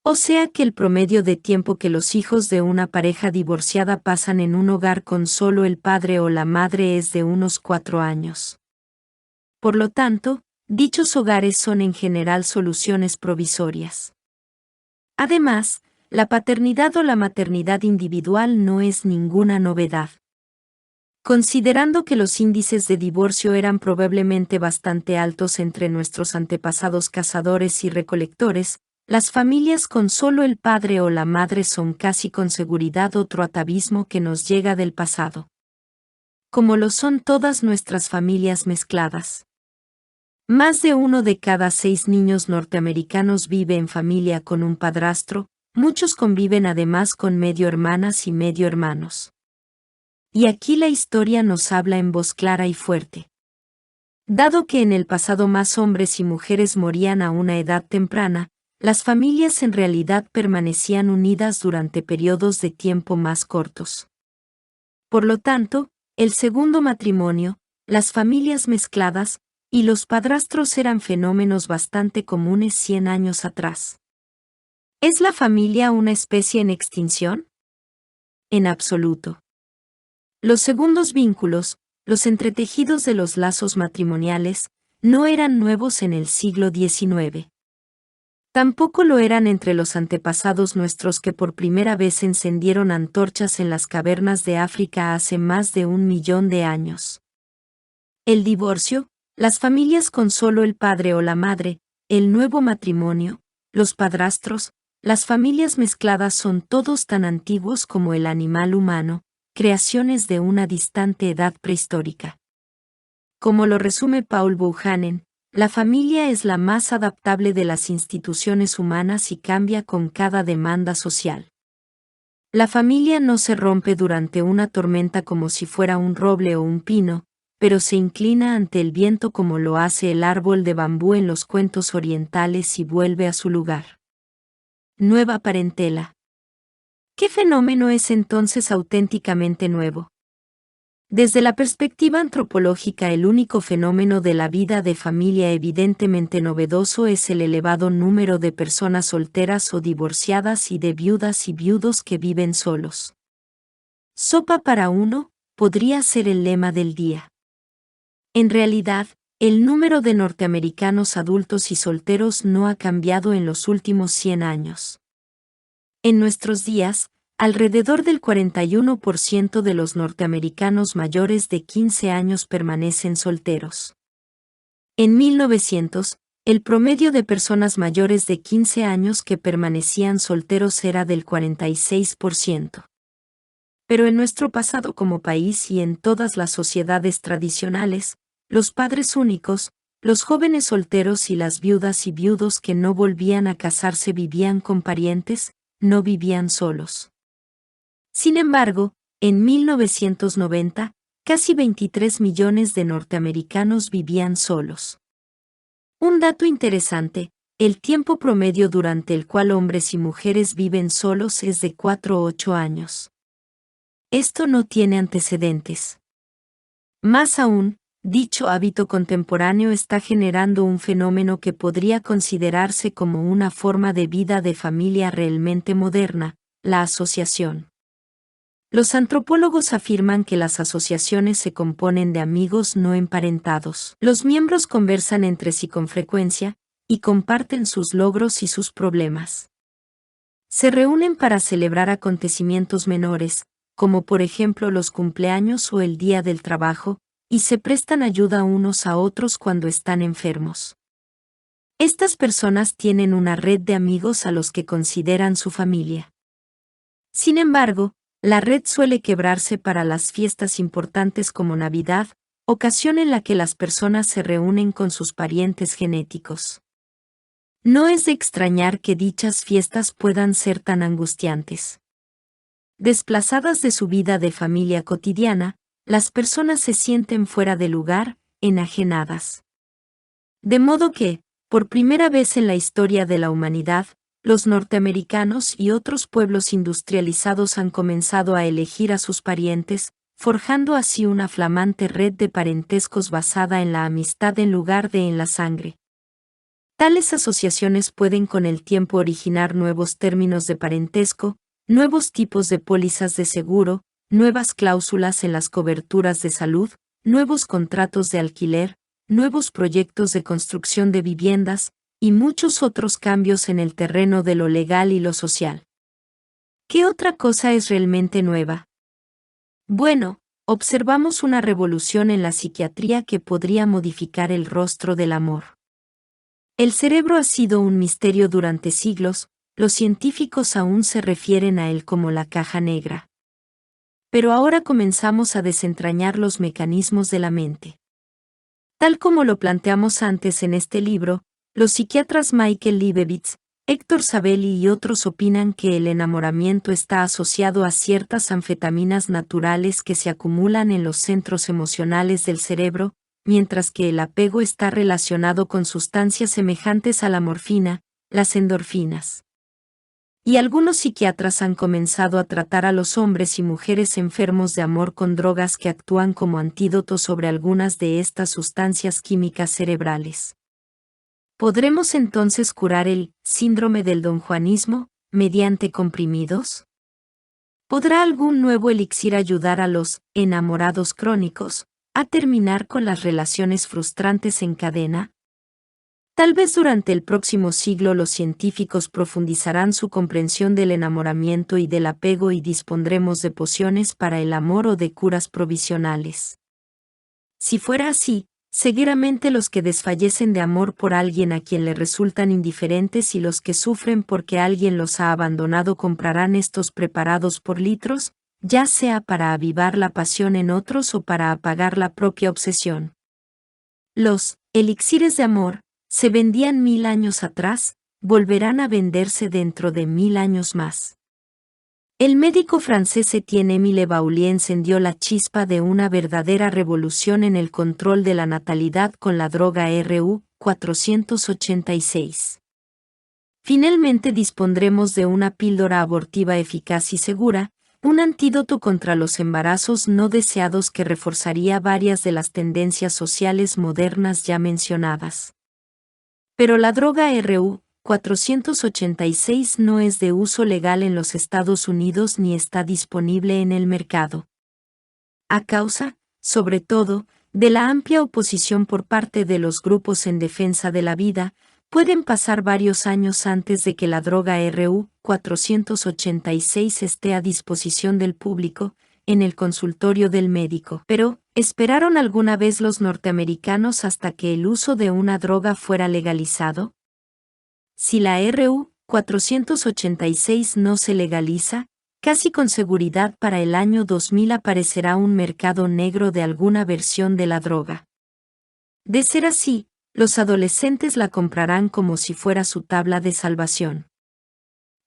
O sea que el promedio de tiempo que los hijos de una pareja divorciada pasan en un hogar con solo el padre o la madre es de unos 4 años. Por lo tanto, dichos hogares son en general soluciones provisorias. Además, la paternidad o la maternidad individual no es ninguna novedad. Considerando que los índices de divorcio eran probablemente bastante altos entre nuestros antepasados cazadores y recolectores, las familias con solo el padre o la madre son casi con seguridad otro atavismo que nos llega del pasado. Como lo son todas nuestras familias mezcladas. Más de 1 de cada 6 niños norteamericanos vive en familia con un padrastro, muchos conviven además con medio hermanas y medio hermanos. Y aquí la historia nos habla en voz clara y fuerte. Dado que en el pasado más hombres y mujeres morían a una edad temprana, las familias en realidad permanecían unidas durante periodos de tiempo más cortos. Por lo tanto, el segundo matrimonio, las familias mezcladas, y los padrastros eran fenómenos bastante comunes 100 años atrás. ¿Es la familia una especie en extinción? En absoluto. Los segundos vínculos, los entretejidos de los lazos matrimoniales, no eran nuevos en el siglo XIX. Tampoco lo eran entre los antepasados nuestros que por primera vez encendieron antorchas en las cavernas de África hace más de 1 millón de años. El divorcio, las familias con solo el padre o la madre, el nuevo matrimonio, los padrastros, las familias mezcladas son todos tan antiguos como el animal humano, creaciones de una distante edad prehistórica. Como lo resume Paul Buchanan, la familia es la más adaptable de las instituciones humanas y cambia con cada demanda social. La familia no se rompe durante una tormenta como si fuera un roble o un pino, pero se inclina ante el viento como lo hace el árbol de bambú en los cuentos orientales y vuelve a su lugar. Nueva parentela. ¿Qué fenómeno es entonces auténticamente nuevo? Desde la perspectiva antropológica, el único fenómeno de la vida de familia evidentemente novedoso es el elevado número de personas solteras o divorciadas y de viudas y viudos que viven solos. Sopa para uno, podría ser el lema del día. En realidad, el número de norteamericanos adultos y solteros no ha cambiado en los últimos 100 años. En nuestros días, alrededor del 41% de los norteamericanos mayores de 15 años permanecen solteros. En 1900, el promedio de personas mayores de 15 años que permanecían solteros era del 46%. Pero en nuestro pasado como país y en todas las sociedades tradicionales, los padres únicos, los jóvenes solteros y las viudas y viudos que no volvían a casarse vivían con parientes, no vivían solos. Sin embargo, en 1990, casi 23 millones de norteamericanos vivían solos. Un dato interesante, el tiempo promedio durante el cual hombres y mujeres viven solos es de 4 a 8 años. Esto no tiene antecedentes. Más aún, dicho hábito contemporáneo está generando un fenómeno que podría considerarse como una forma de vida de familia realmente moderna, la asociación. Los antropólogos afirman que las asociaciones se componen de amigos no emparentados. Los miembros conversan entre sí con frecuencia, y comparten sus logros y sus problemas. Se reúnen para celebrar acontecimientos menores, como por ejemplo los cumpleaños o el Día del Trabajo, y se prestan ayuda unos a otros cuando están enfermos. Estas personas tienen una red de amigos a los que consideran su familia. Sin embargo, la red suele quebrarse para las fiestas importantes como Navidad, ocasión en la que las personas se reúnen con sus parientes genéticos. No es de extrañar que dichas fiestas puedan ser tan angustiantes. Desplazadas de su vida de familia cotidiana, las personas se sienten fuera de lugar, enajenadas. De modo que, por primera vez en la historia de la humanidad, los norteamericanos y otros pueblos industrializados han comenzado a elegir a sus parientes, forjando así una flamante red de parentescos basada en la amistad en lugar de en la sangre. Tales asociaciones pueden con el tiempo originar nuevos términos de parentesco, nuevos tipos de pólizas de seguro, nuevas cláusulas en las coberturas de salud, nuevos contratos de alquiler, nuevos proyectos de construcción de viviendas, y muchos otros cambios en el terreno de lo legal y lo social. ¿Qué otra cosa es realmente nueva? Bueno, observamos una revolución en la psiquiatría que podría modificar el rostro del amor. El cerebro ha sido un misterio durante siglos, los científicos aún se refieren a él como la caja negra. Pero ahora comenzamos a desentrañar los mecanismos de la mente. Tal como lo planteamos antes en este libro, los psiquiatras Michael Leibovitz, Héctor Sabelli y otros opinan que el enamoramiento está asociado a ciertas anfetaminas naturales que se acumulan en los centros emocionales del cerebro, mientras que el apego está relacionado con sustancias semejantes a la morfina, las endorfinas. Y algunos psiquiatras han comenzado a tratar a los hombres y mujeres enfermos de amor con drogas que actúan como antídoto sobre algunas de estas sustancias químicas cerebrales. ¿Podremos entonces curar el síndrome del donjuanismo mediante comprimidos? ¿Podrá algún nuevo elixir ayudar a los enamorados crónicos a terminar con las relaciones frustrantes en cadena? Tal vez durante el próximo siglo los científicos profundizarán su comprensión del enamoramiento y del apego y dispondremos de pociones para el amor o de curas provisionales. Si fuera así, seguramente los que desfallecen de amor por alguien a quien le resultan indiferentes y los que sufren porque alguien los ha abandonado comprarán estos preparados por litros, ya sea para avivar la pasión en otros o para apagar la propia obsesión. Los elixires de amor se vendían 1000 años atrás, volverán a venderse dentro de 1000 años más. El médico francés Étienne-Émile Baulieu encendió la chispa de una verdadera revolución en el control de la natalidad con la droga RU 486. Finalmente dispondremos de una píldora abortiva eficaz y segura, un antídoto contra los embarazos no deseados que reforzaría varias de las tendencias sociales modernas ya mencionadas. Pero la droga RU 486 no es de uso legal en los Estados Unidos ni está disponible en el mercado. A causa, sobre todo, de la amplia oposición por parte de los grupos en defensa de la vida, pueden pasar varios años antes de que la droga RU 486 esté a disposición del público, en el consultorio del médico. Pero, ¿esperaron alguna vez los norteamericanos hasta que el uso de una droga fuera legalizado? Si la RU 486 no se legaliza, casi con seguridad para el año 2000 aparecerá un mercado negro de alguna versión de la droga. De ser así, los adolescentes la comprarán como si fuera su tabla de salvación.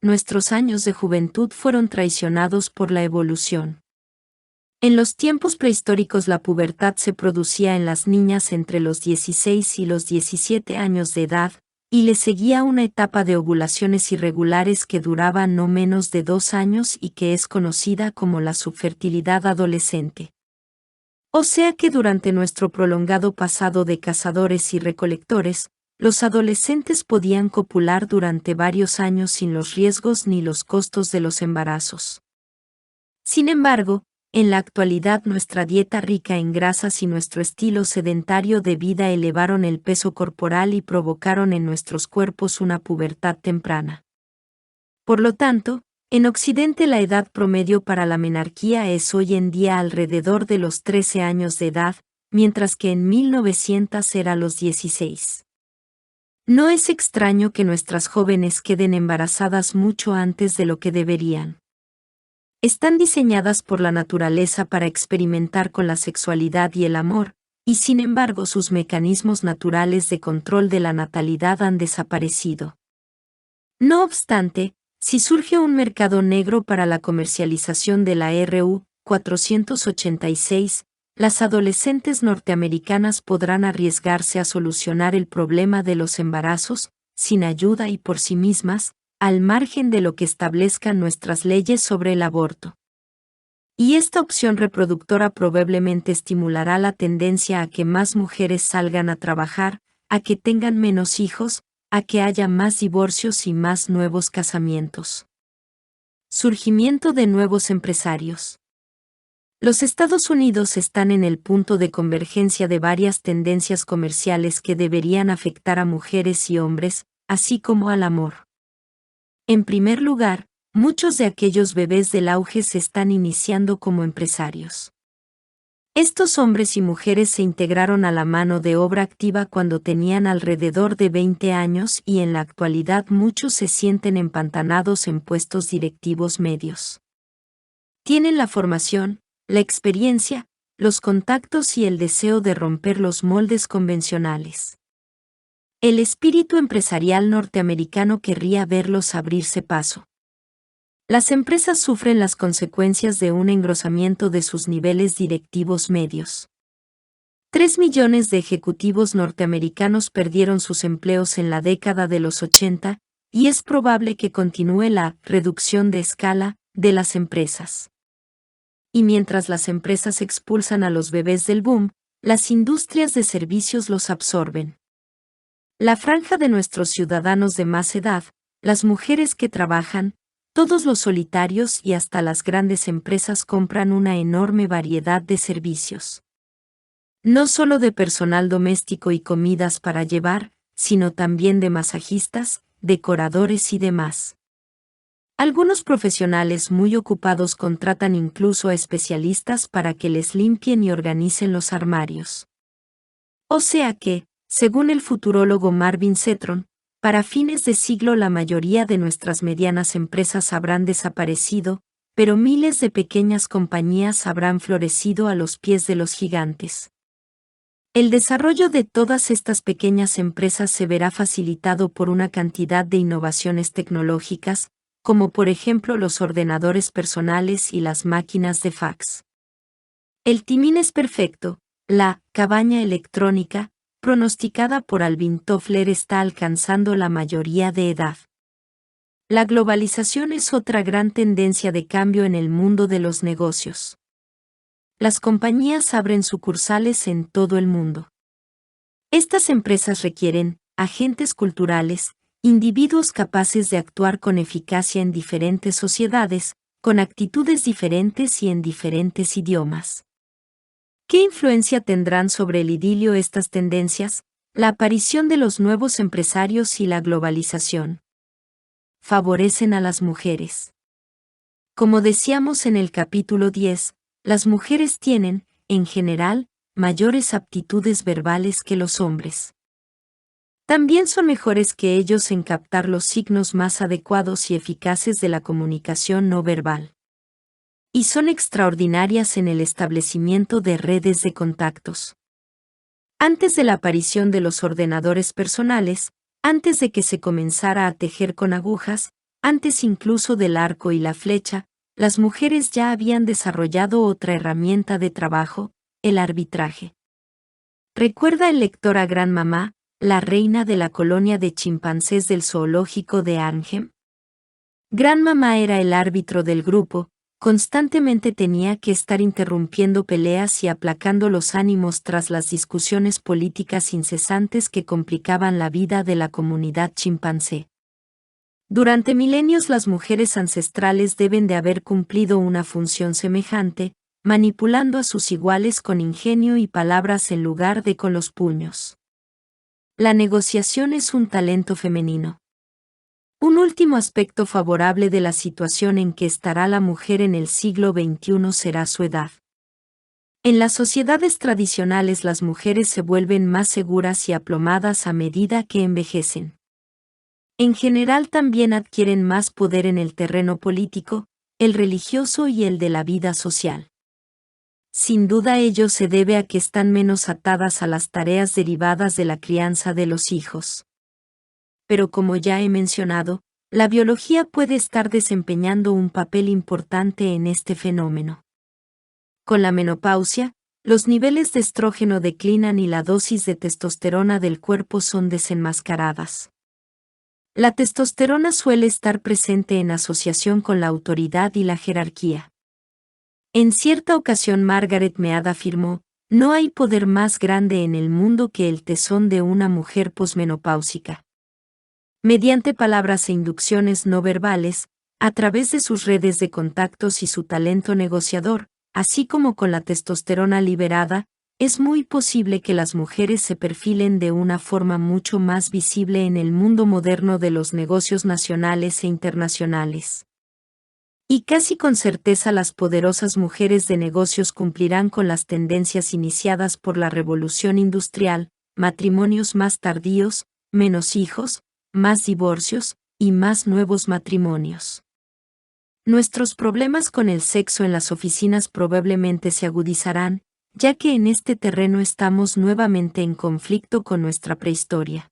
Nuestros años de juventud fueron traicionados por la evolución. En los tiempos prehistóricos la pubertad se producía en las niñas entre los 16 y los 17 años de edad, y le seguía una etapa de ovulaciones irregulares que duraba no menos de 2 años y que es conocida como la subfertilidad adolescente. O sea que durante nuestro prolongado pasado de cazadores y recolectores, los adolescentes podían copular durante varios años sin los riesgos ni los costos de los embarazos. Sin embargo, en la actualidad nuestra dieta rica en grasas y nuestro estilo sedentario de vida elevaron el peso corporal y provocaron en nuestros cuerpos una pubertad temprana. Por lo tanto, en Occidente la edad promedio para la menarquía es hoy en día alrededor de los 13 años de edad, mientras que en 1900 era los 16. No es extraño que nuestras jóvenes queden embarazadas mucho antes de lo que deberían. Están diseñadas por la naturaleza para experimentar con la sexualidad y el amor, y sin embargo sus mecanismos naturales de control de la natalidad han desaparecido. No obstante, si surge un mercado negro para la comercialización de la RU 486, las adolescentes norteamericanas podrán arriesgarse a solucionar el problema de los embarazos, sin ayuda y por sí mismas, al margen de lo que establezcan nuestras leyes sobre el aborto. Y esta opción reproductora probablemente estimulará la tendencia a que más mujeres salgan a trabajar, a que tengan menos hijos, a que haya más divorcios y más nuevos casamientos. Surgimiento de nuevos empresarios. Los Estados Unidos están en el punto de convergencia de varias tendencias comerciales que deberían afectar a mujeres y hombres, así como al amor. En primer lugar, muchos de aquellos bebés del auge se están iniciando como empresarios. Estos hombres y mujeres se integraron a la mano de obra activa cuando tenían alrededor de 20 años y en la actualidad muchos se sienten empantanados en puestos directivos medios. Tienen la formación, la experiencia, los contactos y el deseo de romper los moldes convencionales. El espíritu empresarial norteamericano querría verlos abrirse paso. Las empresas sufren las consecuencias de un engrosamiento de sus niveles directivos medios. 3 millones de ejecutivos norteamericanos perdieron sus empleos en la década de los 80, y es probable que continúe la reducción de escala de las empresas. Y mientras las empresas expulsan a los bebés del boom, las industrias de servicios los absorben. La franja de nuestros ciudadanos de más edad, las mujeres que trabajan, todos los solitarios y hasta las grandes empresas compran una enorme variedad de servicios. No solo de personal doméstico y comidas para llevar, sino también de masajistas, decoradores y demás. Algunos profesionales muy ocupados contratan incluso a especialistas para que les limpien y organicen los armarios. O sea que, según el futurólogo Marvin Cetron, para fines de siglo la mayoría de nuestras medianas empresas habrán desaparecido, pero miles de pequeñas compañías habrán florecido a los pies de los gigantes. El desarrollo de todas estas pequeñas empresas se verá facilitado por una cantidad de innovaciones tecnológicas, como por ejemplo los ordenadores personales y las máquinas de fax. El timing es perfecto, la cabaña electrónica, pronosticada por Alvin Toffler, está alcanzando la mayoría de edad. La globalización es otra gran tendencia de cambio en el mundo de los negocios. Las compañías abren sucursales en todo el mundo. Estas empresas requieren agentes culturales, individuos capaces de actuar con eficacia en diferentes sociedades, con actitudes diferentes y en diferentes idiomas. ¿Qué influencia tendrán sobre el idilio estas tendencias? La aparición de los nuevos empresarios y la globalización. Favorecen a las mujeres. Como decíamos en el capítulo 10, las mujeres tienen, en general, mayores aptitudes verbales que los hombres. También son mejores que ellos en captar los signos más adecuados y eficaces de la comunicación no verbal. Y son extraordinarias en el establecimiento de redes de contactos. Antes de la aparición de los ordenadores personales, antes de que se comenzara a tejer con agujas, antes incluso del arco y la flecha, las mujeres ya habían desarrollado otra herramienta de trabajo, el arbitraje. ¿Recuerda el lector a Gran Mamá, la reina de la colonia de chimpancés del zoológico de Arnhem? Gran Mamá era el árbitro del grupo. Constantemente tenía que estar interrumpiendo peleas y aplacando los ánimos tras las discusiones políticas incesantes que complicaban la vida de la comunidad chimpancé. Durante milenios las mujeres ancestrales deben de haber cumplido una función semejante, manipulando a sus iguales con ingenio y palabras en lugar de con los puños. La negociación es un talento femenino. Un último aspecto favorable de la situación en que estará la mujer en el siglo XXI será su edad. En las sociedades tradicionales las mujeres se vuelven más seguras y aplomadas a medida que envejecen. En general también adquieren más poder en el terreno político, el religioso y el de la vida social. Sin duda ello se debe a que están menos atadas a las tareas derivadas de la crianza de los hijos. Pero como ya he mencionado, la biología puede estar desempeñando un papel importante en este fenómeno. Con la menopausia, los niveles de estrógeno declinan y la dosis de testosterona del cuerpo son desenmascaradas. La testosterona suele estar presente en asociación con la autoridad y la jerarquía. En cierta ocasión Margaret Mead afirmó, no hay poder más grande en el mundo que el tesón de una mujer posmenopáusica. Mediante palabras e inducciones no verbales, a través de sus redes de contactos y su talento negociador, así como con la testosterona liberada, es muy posible que las mujeres se perfilen de una forma mucho más visible en el mundo moderno de los negocios nacionales e internacionales. Y casi con certeza las poderosas mujeres de negocios cumplirán con las tendencias iniciadas por la revolución industrial: matrimonios más tardíos, menos hijos, más divorcios y más nuevos matrimonios. Nuestros problemas con el sexo en las oficinas probablemente se agudizarán, ya que en este terreno estamos nuevamente en conflicto con nuestra prehistoria.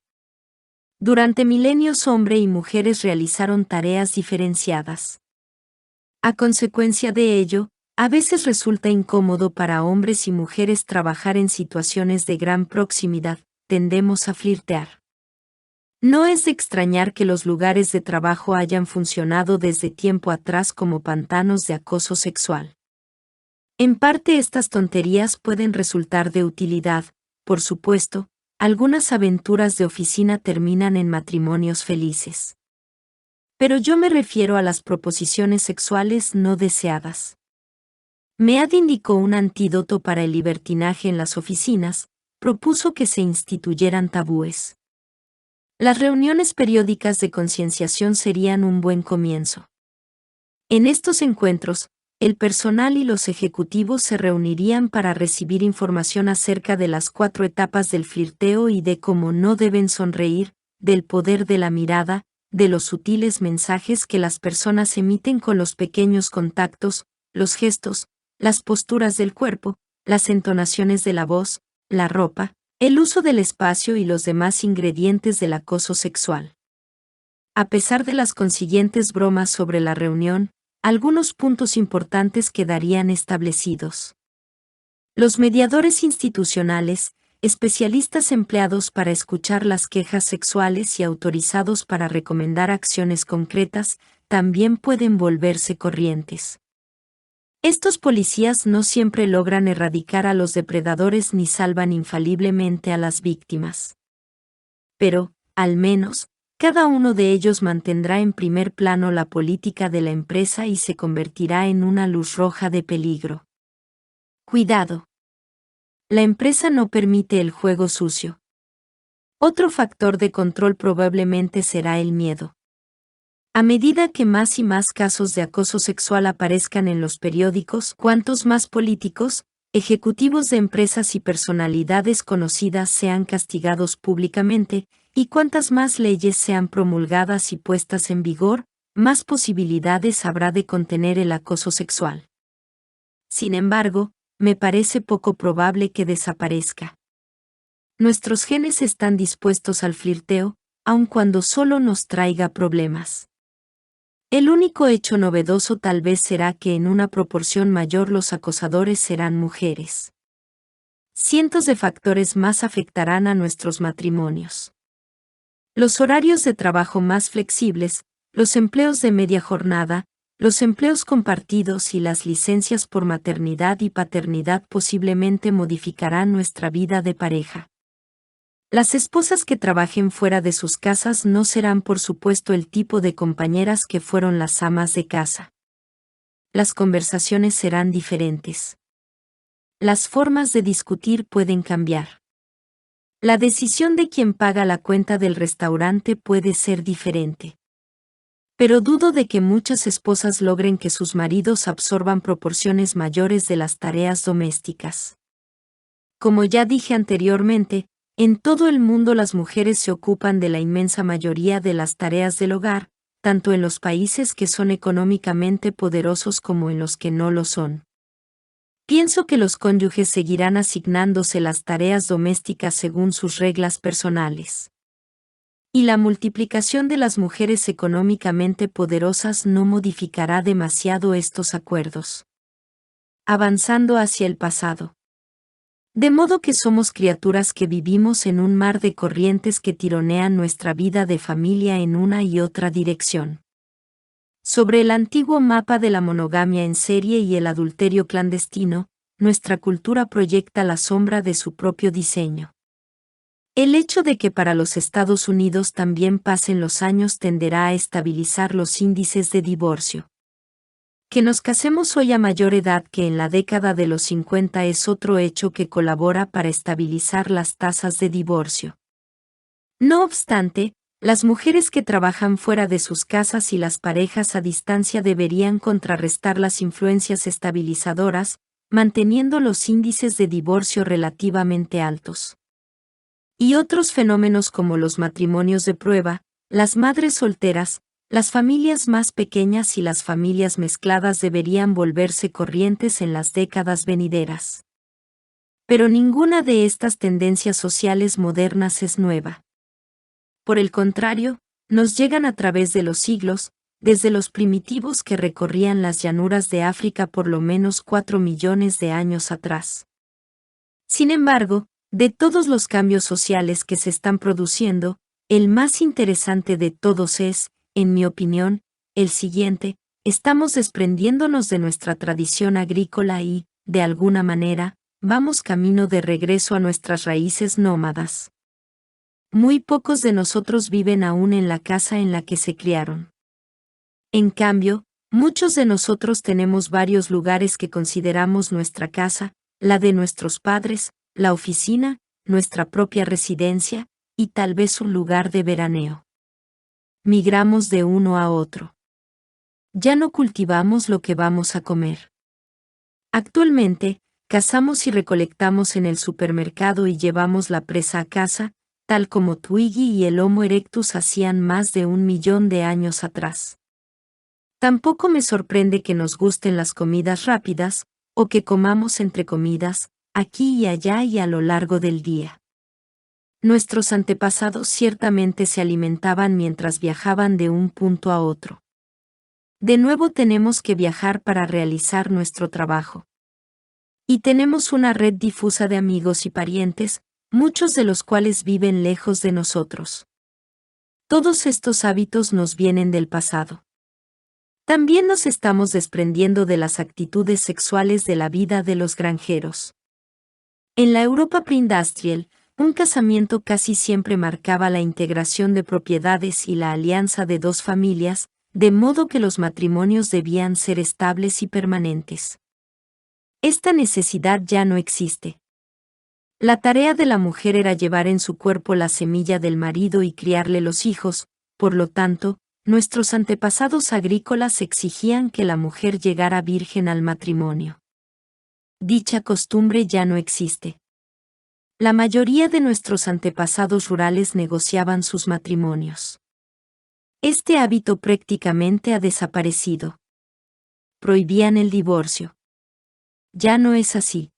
Durante milenios hombre y mujeres realizaron tareas diferenciadas. A consecuencia de ello, a veces resulta incómodo para hombres y mujeres trabajar en situaciones de gran proximidad, tendemos a flirtear. No es de extrañar que los lugares de trabajo hayan funcionado desde tiempo atrás como pantanos de acoso sexual. En parte estas tonterías pueden resultar de utilidad, por supuesto, algunas aventuras de oficina terminan en matrimonios felices. Pero yo me refiero a las proposiciones sexuales no deseadas. Mead indicó un antídoto para el libertinaje en las oficinas, propuso que se instituyeran tabúes. Las reuniones periódicas de concienciación serían un buen comienzo. En estos encuentros, el personal y los ejecutivos se reunirían para recibir información acerca de las 4 etapas del flirteo y de cómo no deben sonreír, del poder de la mirada, de los sutiles mensajes que las personas emiten con los pequeños contactos, los gestos, las posturas del cuerpo, las entonaciones de la voz, la ropa, el uso del espacio y los demás ingredientes del acoso sexual. A pesar de las consiguientes bromas sobre la reunión, algunos puntos importantes quedarían establecidos. Los mediadores institucionales, especialistas empleados para escuchar las quejas sexuales y autorizados para recomendar acciones concretas, también pueden volverse corrientes. Estos policías no siempre logran erradicar a los depredadores ni salvan infaliblemente a las víctimas. Pero, al menos, cada uno de ellos mantendrá en primer plano la política de la empresa y se convertirá en una luz roja de peligro. Cuidado. La empresa no permite el juego sucio. Otro factor de control probablemente será el miedo. A medida que más y más casos de acoso sexual aparezcan en los periódicos, cuantos más políticos, ejecutivos de empresas y personalidades conocidas sean castigados públicamente, y cuantas más leyes sean promulgadas y puestas en vigor, más posibilidades habrá de contener el acoso sexual. Sin embargo, me parece poco probable que desaparezca. Nuestros genes están dispuestos al flirteo, aun cuando solo nos traiga problemas. El único hecho novedoso tal vez será que en una proporción mayor los acosadores serán mujeres. Cientos de factores más afectarán a nuestros matrimonios. Los horarios de trabajo más flexibles, los empleos de media jornada, los empleos compartidos y las licencias por maternidad y paternidad posiblemente modificarán nuestra vida de pareja. Las esposas que trabajen fuera de sus casas no serán por supuesto el tipo de compañeras que fueron las amas de casa. Las conversaciones serán diferentes. Las formas de discutir pueden cambiar. La decisión de quien paga la cuenta del restaurante puede ser diferente. Pero dudo de que muchas esposas logren que sus maridos absorban proporciones mayores de las tareas domésticas. Como ya dije anteriormente, en todo el mundo las mujeres se ocupan de la inmensa mayoría de las tareas del hogar, tanto en los países que son económicamente poderosos como en los que no lo son. Pienso que los cónyuges seguirán asignándose las tareas domésticas según sus reglas personales. Y la multiplicación de las mujeres económicamente poderosas no modificará demasiado estos acuerdos. Avanzando hacia el pasado. De modo que somos criaturas que vivimos en un mar de corrientes que tironean nuestra vida de familia en una y otra dirección. Sobre el antiguo mapa de la monogamia en serie y el adulterio clandestino, nuestra cultura proyecta la sombra de su propio diseño. El hecho de que para los Estados Unidos también pasen los años tenderá a estabilizar los índices de divorcio. Que nos casemos hoy a mayor edad que en la década de los 50 es otro hecho que colabora para estabilizar las tasas de divorcio. No obstante, las mujeres que trabajan fuera de sus casas y las parejas a distancia deberían contrarrestar las influencias estabilizadoras, manteniendo los índices de divorcio relativamente altos. Y otros fenómenos como los matrimonios de prueba, las madres solteras, las familias más pequeñas y las familias mezcladas deberían volverse corrientes en las décadas venideras. Pero ninguna de estas tendencias sociales modernas es nueva. Por el contrario, nos llegan a través de los siglos, desde los primitivos que recorrían las llanuras de África por lo menos 4 millones de años atrás. Sin embargo, de todos los cambios sociales que se están produciendo, el más interesante de todos es, en mi opinión, el siguiente: estamos desprendiéndonos de nuestra tradición agrícola y, de alguna manera, vamos camino de regreso a nuestras raíces nómadas. Muy pocos de nosotros viven aún en la casa en la que se criaron. En cambio, muchos de nosotros tenemos varios lugares que consideramos nuestra casa, la de nuestros padres, la oficina, nuestra propia residencia, y tal vez un lugar de veraneo. Migramos de uno a otro. Ya no cultivamos lo que vamos a comer. Actualmente, cazamos y recolectamos en el supermercado y llevamos la presa a casa, tal como Twiggy y el Homo erectus hacían más de 1 millón de años atrás. Tampoco me sorprende que nos gusten las comidas rápidas, o que comamos entre comidas, aquí y allá y a lo largo del día. Nuestros antepasados ciertamente se alimentaban mientras viajaban de un punto a otro. De nuevo tenemos que viajar para realizar nuestro trabajo. Y tenemos una red difusa de amigos y parientes, muchos de los cuales viven lejos de nosotros. Todos estos hábitos nos vienen del pasado. También nos estamos desprendiendo de las actitudes sexuales de la vida de los granjeros. En la Europa preindustrial, un casamiento casi siempre marcaba la integración de propiedades y la alianza de dos familias, de modo que los matrimonios debían ser estables y permanentes. Esta necesidad ya no existe. La tarea de la mujer era llevar en su cuerpo la semilla del marido y criarle los hijos, por lo tanto, nuestros antepasados agrícolas exigían que la mujer llegara virgen al matrimonio. Dicha costumbre ya no existe. La mayoría de nuestros antepasados rurales negociaban sus matrimonios. Este hábito prácticamente ha desaparecido. Prohibían el divorcio. Ya no es así.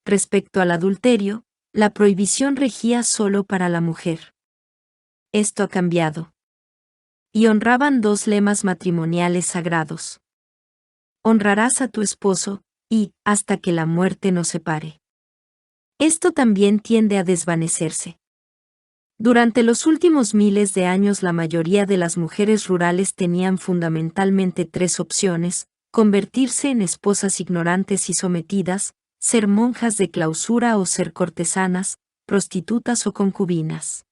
Respecto al adulterio, la prohibición regía solo para la mujer. Esto ha cambiado. Y honraban dos lemas matrimoniales sagrados. Honrarás a tu esposo, y, hasta que la muerte nos separe. Esto también tiende a desvanecerse. Durante los últimos miles de años la mayoría de las mujeres rurales tenían fundamentalmente tres opciones: convertirse en esposas ignorantes y sometidas, ser monjas de clausura o ser cortesanas, prostitutas o concubinas.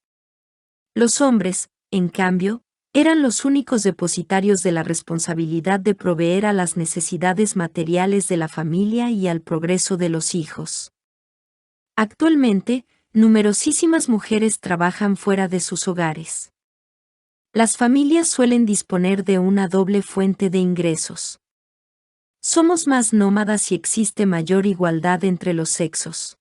Los hombres, en cambio, eran los únicos depositarios de la responsabilidad de proveer a las necesidades materiales de la familia y al progreso de los hijos. Actualmente, numerosísimas mujeres trabajan fuera de sus hogares. Las familias suelen disponer de una doble fuente de ingresos. Somos más nómadas y existe mayor igualdad entre los sexos.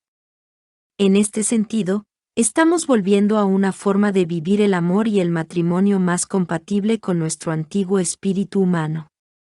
En este sentido, estamos volviendo a una forma de vivir el amor y el matrimonio más compatible con nuestro antiguo espíritu humano.